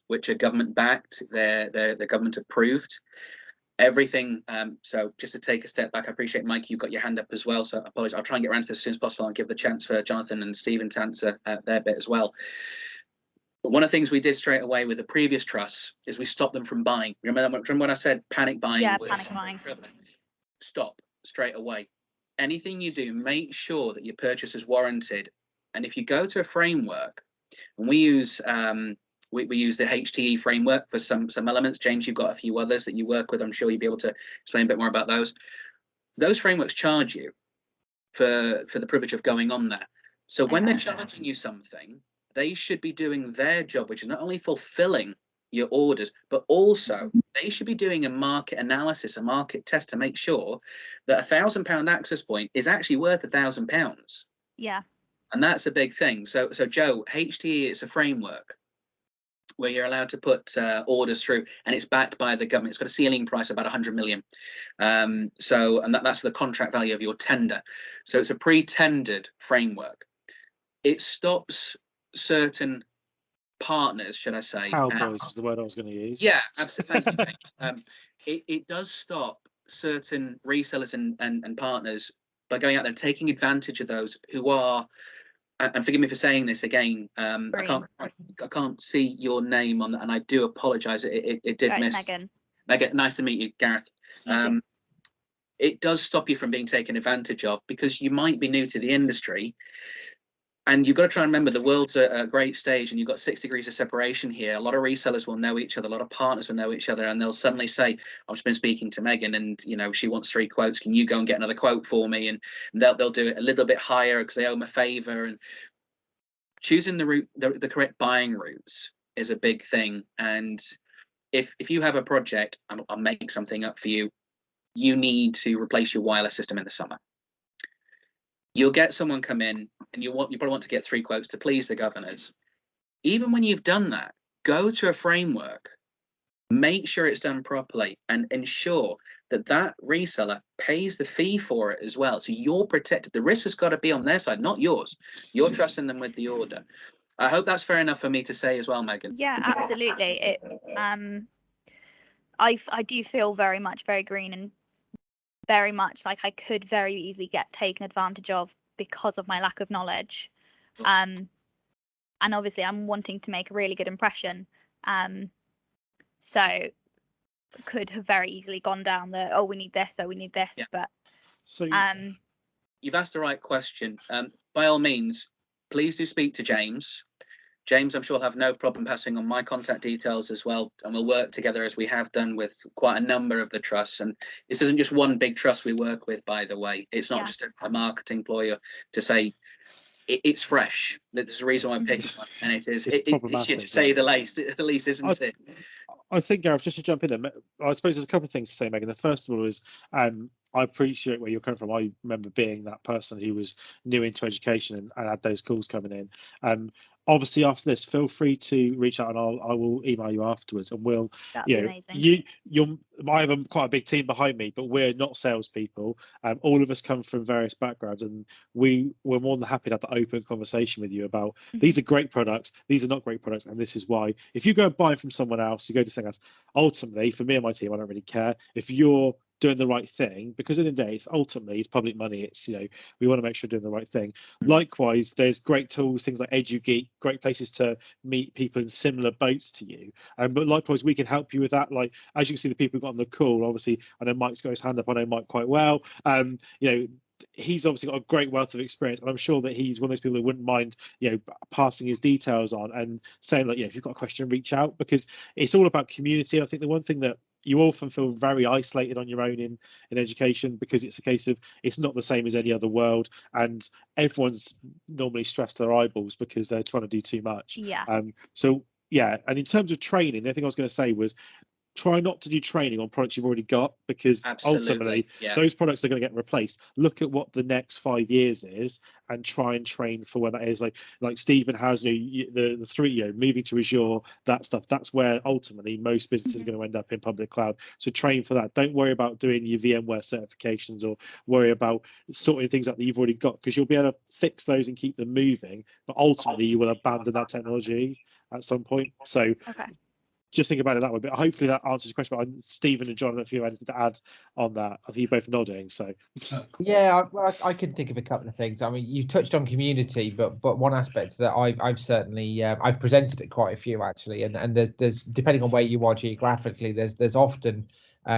which are government backed. They're government approved. Everything. So just to take a step back, I appreciate, Mike, you've got your hand up as well. So I apologize. I'll try and get around to this as soon as possible and give the chance for Jonathan and Stephen to answer their bit as well. But one of the things we did straight away with the previous trusts is we stopped them from buying. Remember when I said panic buying? Yeah, panic buying. Stop straight away. Anything you do, make sure that your purchase is warranted. And if you go to a framework, and we use we use the HTE framework for some elements. James, you've got a few others that you work with. I'm sure you'll be able to explain a bit more about those. Those frameworks charge you for the privilege of going on there. So when they're charging you something, they should be doing their job, which is not only fulfilling your orders, but also they should be doing a market analysis, a market test to make sure that £1,000 access point is actually worth £1,000. Yeah. And that's a big thing. So Joe, HTE is a framework where you're allowed to put orders through, and it's backed by the government. It's got a ceiling price of about 100 million. And that's for the contract value of your tender. So it's a pre-tendered framework. It stops certain partners, should I say? Cowboys was the word I was going to use. Yeah, absolutely. Thank you, James. It does stop certain resellers and partners by going out there taking advantage of those who are. And forgive me for saying this again. I can't see your name on that, and I do apologise. It did miss. Megan. Megan, nice to meet you, Gareth. It does stop you from being taken advantage of because you might be new to the industry. And you've got to try and remember the world's a great stage, and you've got 6 degrees of separation here. A lot of resellers will know each other, a lot of partners will know each other, and they'll suddenly say, I've just been speaking to Megan, and she wants 3 quotes. Can you go and get another quote for me? And they'll do it a little bit higher because they owe them a favour. And choosing the route, the correct buying routes is a big thing. And if you have a project, I'll make something up for you. You need to replace your wireless system in the summer. You'll get someone come in, and you probably want to get 3 quotes to please the governors. Even when you've done that, go to a framework, make sure it's done properly, and ensure that that reseller pays the fee for it as well. So you're protected. The risk has got to be on their side, not yours. You're trusting them with the order. I hope that's fair enough for me to say as well, Megan. Yeah, absolutely. I do feel very green, and very much like I could very easily get taken advantage of because of my lack of knowledge. And obviously I'm wanting to make a really good impression. So could have very easily gone down the, oh, we need this, Yeah. But So you've asked the right question. By all means, please do speak to James. James, I'm sure, will have no problem passing on my contact details as well, and we'll work together as we have done with quite a number of the trusts. And this isn't just one big trust we work with, by the way. It's not just a marketing ploy to say it's fresh. There's a reason why I'm picking one, and it is problematic, to say the least, isn't it? I think, Gareth, just to jump in there, I suppose there's a couple of things to say, Megan. The first of all is I appreciate where you're coming from. I remember being that person who was new into education and had those calls coming in. Obviously, after this, feel free to reach out, and I will email you afterwards, and we'll. That'd be amazing. I have quite a big team behind me, but we're not salespeople. All of us come from various backgrounds, and we're more than happy to have the open conversation with you about these are great products, these are not great products, and this is why. If you go and buy from someone else, you go to something else. Ultimately, for me and my team, I don't really care if you're doing the right thing, because in the day, it's public money. It's we want to make sure we're doing the right thing. Likewise, there's great tools, things like EduGeek, great places to meet people in similar boats to you. But likewise, we can help you with that. Like, as you can see, the people who got on the call, obviously, I know Mike's got his hand up. I know Mike quite well. He's obviously got a great wealth of experience, and I'm sure that he's one of those people who wouldn't mind, passing his details on and saying, like, if you've got a question, reach out, because it's all about community. I think the one thing that you often feel very isolated on your own in education, because it's a case of it's not the same as any other world, and everyone's normally stressed their eyeballs because they're trying to do too much. And in terms of training, the thing I was going to say was, try not to do training on products you've already got, because ultimately those products are going to get replaced. Look at what the next 5 years is and try and train for when that is. Like Stephen has the three, moving to Azure, that stuff. That's where ultimately most businesses are going to end up in public cloud. So train for that. Don't worry about doing your VMware certifications or worry about sorting things out that you've already got, because you'll be able to fix those and keep them moving. But ultimately you will abandon that technology at some point. So just think about it that way. But hopefully that answers your question. But Stephen and John, if you have anything to add on that, I think you're both nodding. So I can think of a couple of things. I mean, you touched on community, but one aspect that I've certainly I've presented at quite a few actually, and there's depending on where you are geographically, there's often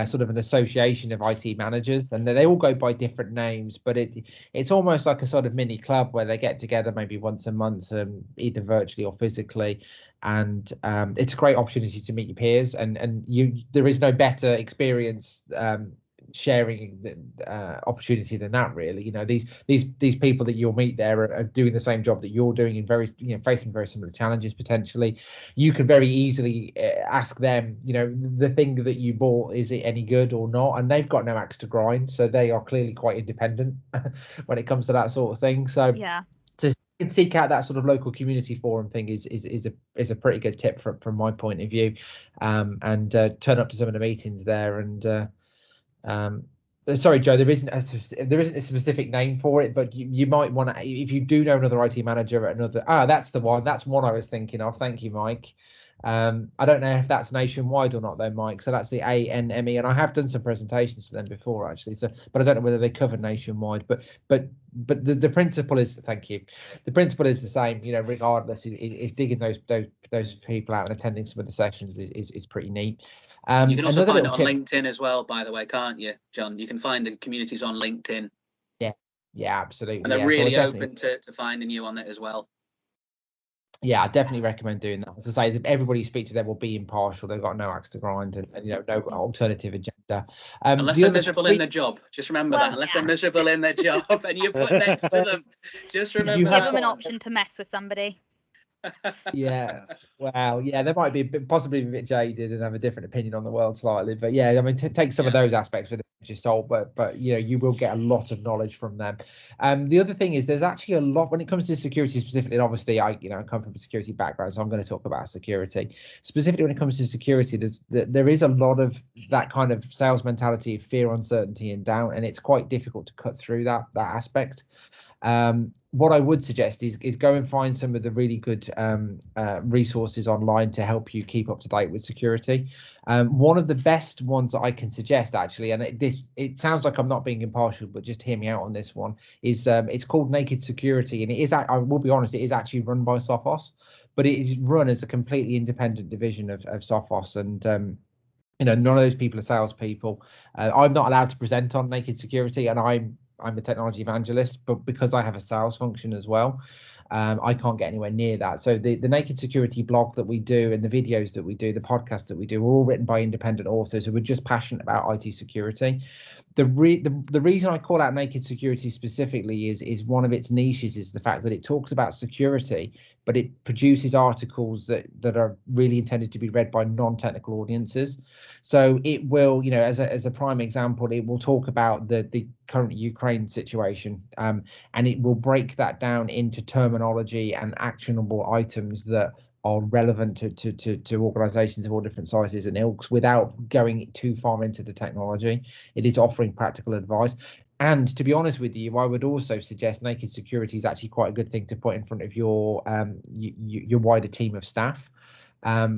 sort of an association of IT managers, and they all go by different names, but it's almost like a sort of mini club where they get together maybe once a month, either virtually or physically, and it's a great opportunity to meet your peers, and there is no better experience sharing opportunity than that, really. These people that you'll meet there are doing the same job that you're doing, in very facing very similar challenges. Potentially you could very easily ask them, the thing that you bought, is it any good or not, and they've got no axe to grind, so they are clearly quite independent when it comes to that sort of thing. So to seek out that sort of local community forum thing is a pretty good tip from my point of view, and turn up to some of the meetings there. And sorry, Joe, there isn't a specific name for it, but you might want to, if you do know another IT manager at another. That's the one. That's one I was thinking of. Thank you, Mike. I don't know if that's nationwide or not, though, Mike. So that's the ANME, and I have done some presentations to them before, actually. So, but I don't know whether they cover nationwide. But the principle is, thank you. The principle is the same. Regardless, is digging those people out and attending some of the sessions is pretty neat. You can also find it on LinkedIn as well, by the way, can't you, John? You can find the communities on LinkedIn. Yeah, absolutely. And they're really open to finding you on it as well. Yeah, I definitely recommend doing that. As I say, everybody you speak to them will be impartial. They've got no axe to grind, and no alternative agenda. Unless they're miserable in their job. Just remember that. Unless they're miserable in their job and you put next to them. Just remember give them an option to mess with somebody. Well, they might be possibly a bit jaded and have a different opinion on the world slightly, but I mean, take some of those aspects with it. sold, but you know, you will get a lot of knowledge from them. The other thing is there's actually a lot when it comes to security specifically, and obviously I come from a security background, so I'm going to talk about security. Specifically when it comes to security, there is a lot of that kind of sales mentality of fear, uncertainty and doubt, and it's quite difficult to cut through that aspect. What I would suggest is go and find some of the really good resources online to help you keep up to date with security. One of the best ones that I can suggest, actually, and it sounds like I'm not being impartial, but just hear me out on this one, is it's called Naked Security, and it is, I will be honest, it is actually run by Sophos, but it is run as a completely independent division of Sophos, and you know, none of those people are salespeople. I'm not allowed to present on Naked Security, and I'm a technology evangelist, but because I have a sales function as well, I can't get anywhere near that. So the Naked Security blog that we do and the videos that we do, the podcasts that we do, are all written by independent authors who are just passionate about IT security. The reason I call out Naked Security specifically is one of its niches is the fact that it talks about security, but it produces articles that are really intended to be read by non-technical audiences. So it will, you know, as a prime example, it will talk about the current Ukraine situation, and it will break that down into terminology and actionable items that are relevant to organizations of all different sizes and ilks without going too far into the technology. It is offering practical advice. And to be honest with you, I would also suggest Naked Security is actually quite a good thing to put in front of your wider team of staff.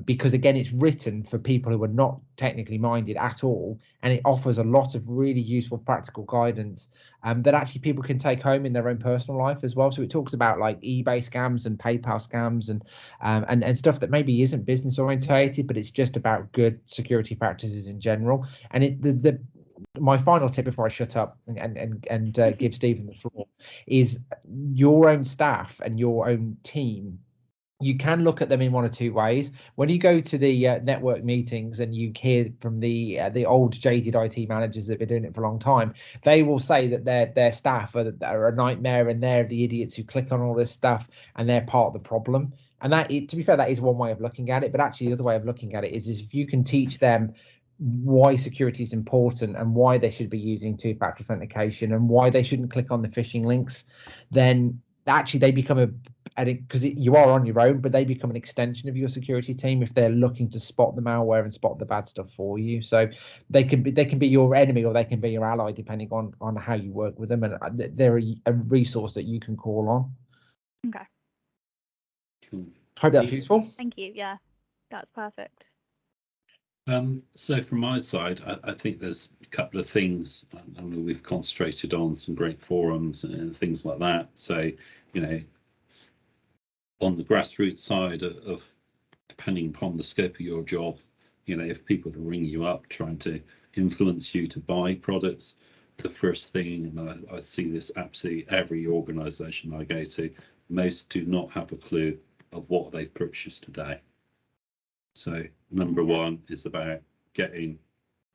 Because again, it's written for people who are not technically minded at all, and it offers a lot of really useful practical guidance that actually people can take home in their own personal life as well. So it talks about like eBay scams and PayPal scams and stuff that maybe isn't business orientated, but it's just about good security practices in general. And my final tip before I shut up and give Stephen the floor is your own staff and your own team. You can look at them in one or two ways. When you go to the network meetings and you hear from the old jaded IT managers that have been doing it for a long time, they will say that their staff are a nightmare and they're the idiots who click on all this stuff and they're part of the problem. And to be fair, that is one way of looking at it. But actually, the other way of looking at it is if you can teach them why security is important and why they should be using two-factor authentication and why they shouldn't click on the phishing links, then actually they become because you are on your own, but they become an extension of your security team if they're looking to spot the malware and spot the bad stuff for you. So they can be your enemy or they can be your ally depending on how you work with them, and they're a resource that you can call on. Okay. Cool. Hope that's useful. Thank you. Yeah, that's perfect. So from my side, I think there's a couple of things. I mean, we've concentrated on some great forums and things like that. So, you know, on the grassroots side of depending upon the scope of your job, you know, if people are ringing you up trying to influence you to buy products, the first thing, and I see this absolutely every organization I go to, most do not have a clue of what they've purchased today. So number one is about getting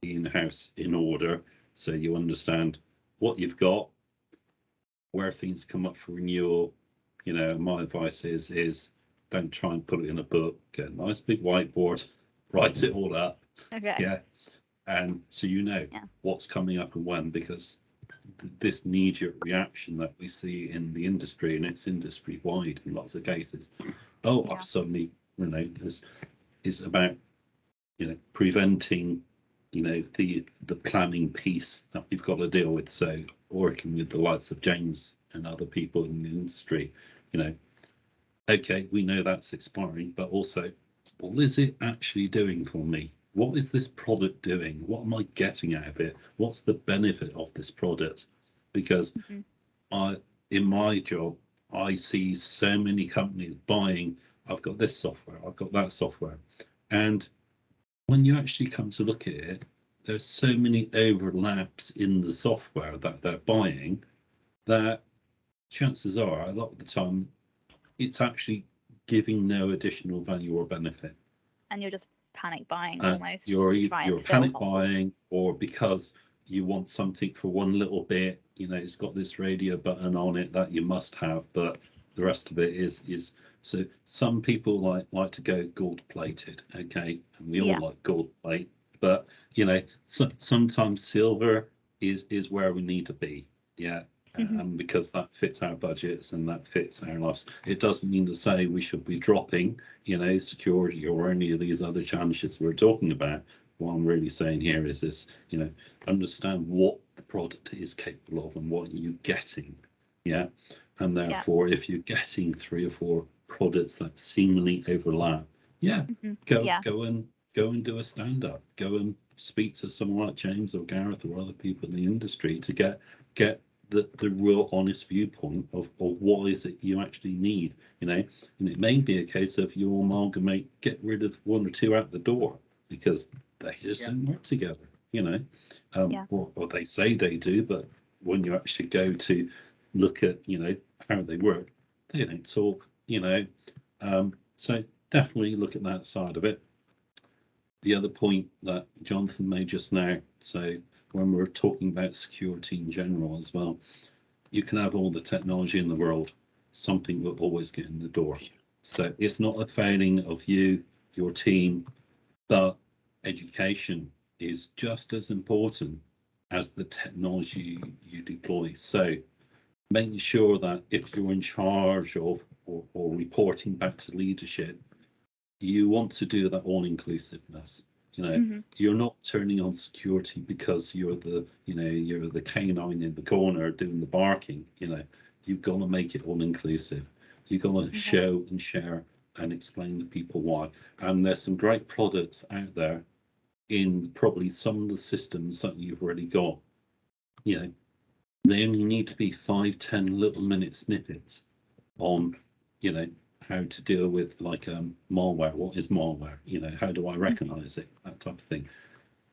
the in-house in order, so you understand what you've got, where things come up for renewal. You know, my advice is don't try and put it in a book. Get a nice big whiteboard, write it all up. Okay. Yeah, and so you know what's coming up and when, because this knee-jerk reaction that we see in the industry, and it's industry-wide in lots of cases. Oh, I've suddenly, you know, this is about, you know, preventing, you know, the planning piece that we've got to deal with. So working with the likes of James and other people in the industry, you know, okay, we know that's expiring, but also, what is it actually doing for me? What is this product doing? What am I getting out of it? What's the benefit of this product? Because in my job, I see so many companies buying, I've got this software, I've got that software. And when you actually come to look at it, there's so many overlaps in the software that they're buying that chances are a lot of the time it's actually giving no additional value or benefit. And you're just panic buying almost. You're panic buying, or because you want something for one little bit, you know, it's got this radio button on it that you must have, but the rest of it is so some people like to go gold plated, okay, and we all like gold plate, but you know, sometimes silver is where we need to be. Yeah. Because that fits our budgets and that fits our lives. It doesn't mean to say we should be dropping, security or any of these other challenges we're talking about. What I'm really saying here is this, understand what the product is capable of and what you're getting. Yeah. And therefore, if you're getting 3 or 4 products that seemingly overlap, go and do a stand-up. Go and speak to someone like James or Gareth or other people in the industry to get the real honest viewpoint of what is it you actually need, and it may be a case of you amalgamate, get rid of 1 or 2 out the door because they just don't work together, or they say they do, but when you actually go to look at, how they work, they don't talk, so definitely look at that side of it. The other point that Jonathan made just now, so when we're talking about security in general as well, you can have all the technology in the world, something will always get in the door. So it's not a failing of you, your team, but education is just as important as the technology you deploy. So making sure that if you're in charge of or reporting back to leadership, you want to do that all-inclusiveness. You're not turning on security because you're the canine in the corner doing the barking. You've got to make it all-inclusive. You've got to show and share and explain to people why. And there's some great products out there in probably some of the systems that you've already got. They only need to be 5-10 little minute snippets on, how to deal with like malware. What is malware? How do I recognize it? That type of thing.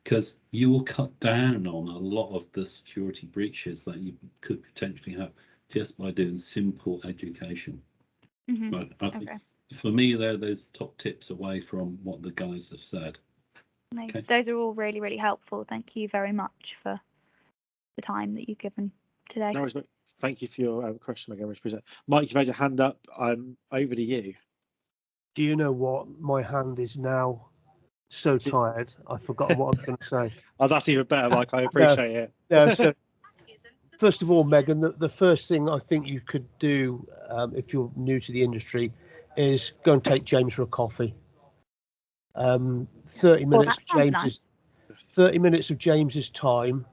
Because you will cut down on a lot of the security breaches that you could potentially have just by doing simple education. But I think for me, they're those top tips away from what the guys have said. No, those are all really, really helpful. Thank you very much for the time that you've given today. No worries, mate. Thank you for your question again, Mike, you've had your hand up. I'm over to you. Do you know what? My hand is now so tired. I've forgotten what I was going to say. Oh, that's even better, Mike. I appreciate it. No, so first of all, Megan, the first thing I think you could do if you're new to the industry is go and take James for a coffee. 30 minutes of James's 30 minutes of James's time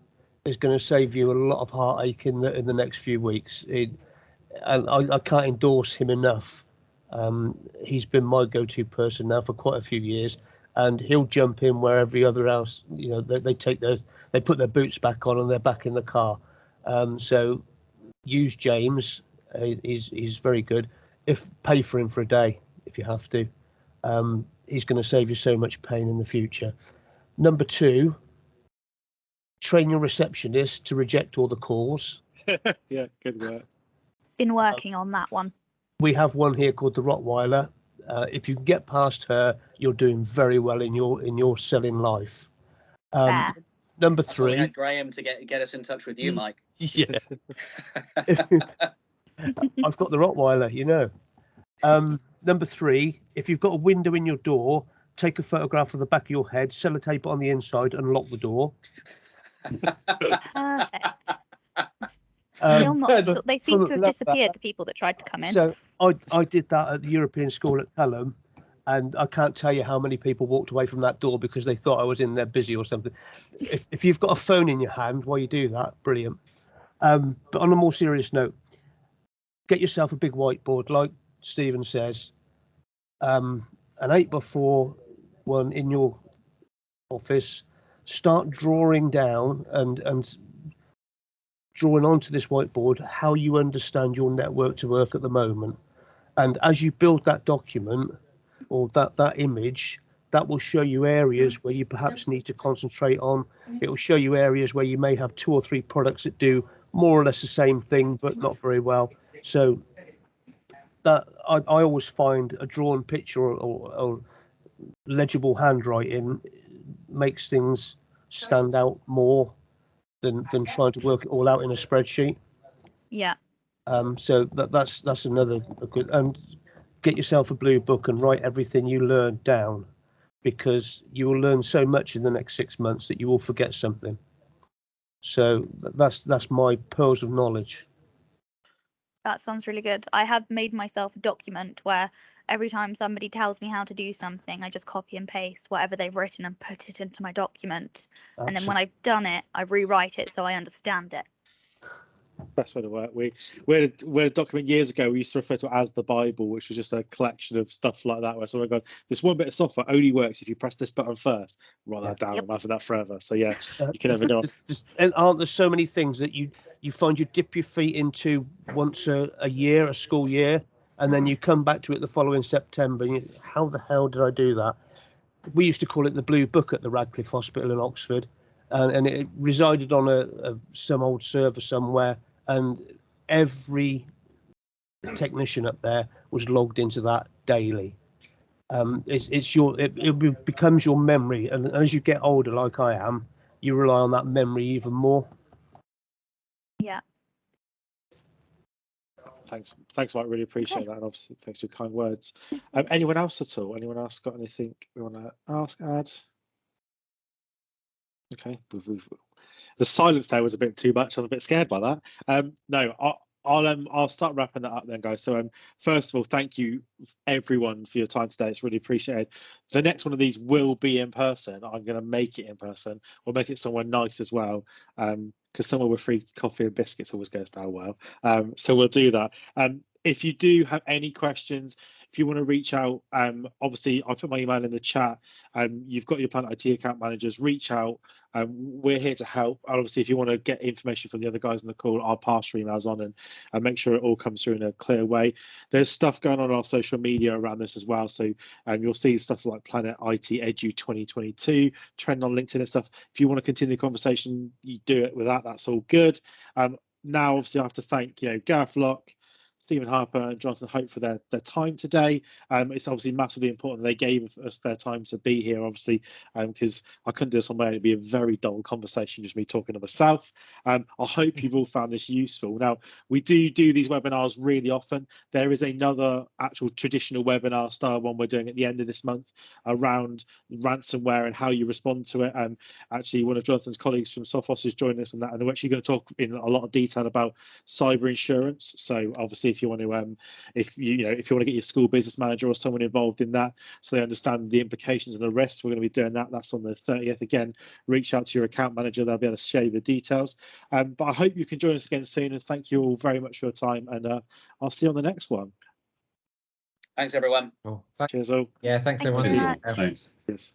is going to save you a lot of heartache in the next few weeks. And I can't endorse him enough. He's been my go-to person now for quite a few years, and he'll jump in where every other else, they put their boots back on and they're back in the car. So use James. He's very good. Pay for him for a day if you have to. He's going to save you so much pain in the future. Number 2, train your receptionist to reject all the calls. Yeah, good work. Been working on that one. We have one here called the Rottweiler. If you can get past her, you're doing very well in your selling life. Number 3. We had Graham to get us in touch with you, Mike. Yeah. I've got the Rottweiler, Number 3, if you've got a window in your door, take a photograph of the back of your head, sellotape it on the inside and lock the door. Perfect. Still not. They seem to have disappeared, the people that tried to come in. So I did that at the European School at Pelham, and I can't tell you how many people walked away from that door because they thought I was in there busy or something. If you've got a phone in your hand while you do that, brilliant. But on a more serious note, get yourself a big whiteboard, like Stephen says, an 8x4 one in your office. Start drawing down and drawing onto this whiteboard how you understand your network to work at the moment. And as you build that document or that image, that will show you areas where you perhaps need to concentrate on. It will show you areas where you may have 2 or 3 products that do more or less the same thing, but not very well. So that I always find a drawn picture or legible handwriting makes things stand out more than trying to work it all out in a spreadsheet. Yeah. So that's another good. And get yourself a blue book and write everything you learn down, because you will learn so much in the next 6 months that you will forget something. So that's my pearls of knowledge. That sounds really good. I have made myself a document where every time somebody tells me how to do something, I just copy and paste whatever they've written and put it into my document. And then when I've done it, I rewrite it so I understand it. Best way to work. We had a document years ago we used to refer to it as the Bible, which was just a collection of stuff like that, where someone got this one bit of software only works if you press this button first. Write that down and have that forever. So yeah, you can never know. And aren't there so many things that you find you dip your feet into once a year, a school year, and then you come back to it the following September, and you, how the hell did I do that? We used to call it the Blue Book at the Radcliffe Hospital in Oxford, and it resided on some old server somewhere, and every technician up there was logged into that daily. It becomes your memory, and as you get older, like I am, you rely on that memory even more. Yeah. Thanks, Mike. Really appreciate that, and obviously thanks for your kind words. Anyone else at all? Anyone else got anything we want to ask, add? Okay, the silence there was a bit too much. I was a bit scared by that. No, I'll start wrapping that up then, guys. So first of all, thank you everyone for your time today. It's really appreciated. The next one of these will be in person. I'm going to make it in person. We'll make it somewhere nice as well, because somewhere with free coffee and biscuits always goes down well. So we'll do that. If you do have any questions, if you want to reach out, obviously I'll put my email in the chat. You've got your Planet IT account managers. Reach out. We're here to help. Obviously, if you want to get information from the other guys on the call, I'll pass your emails on and make sure it all comes through in a clear way. There's stuff going on our social media around this as well. So you'll see stuff like Planet IT Edu 2022, trend on LinkedIn and stuff. If you want to continue the conversation, you do it with that. That's all good. Now, obviously, I have to thank Gareth Locke, Stephen Harper and Jonathan Hope for their time today. It's obviously massively important they gave us their time to be here, obviously, because I couldn't do this on my own. It'd be a very dull conversation, just me talking to myself. I hope you've all found this useful. Now, we do these webinars really often. There is another actual traditional webinar style one we're doing at the end of this month around ransomware and how you respond to it. Actually, one of Jonathan's colleagues from Sophos is joining us on that, and we're actually going to talk in a lot of detail about cyber insurance. So obviously, if you want to if you want to get your school business manager or someone involved in that so they understand the implications and the risks, we're going to be doing that. That's on the 30th. Again, reach out to your account manager, they'll be able to share you the details. But I hope you can join us again soon, and thank you all very much for your time, and I'll see you on the next one. Thanks everyone. Cool. Cheers all. Yeah, thanks Thank you everyone. very much. Thanks. Cheers.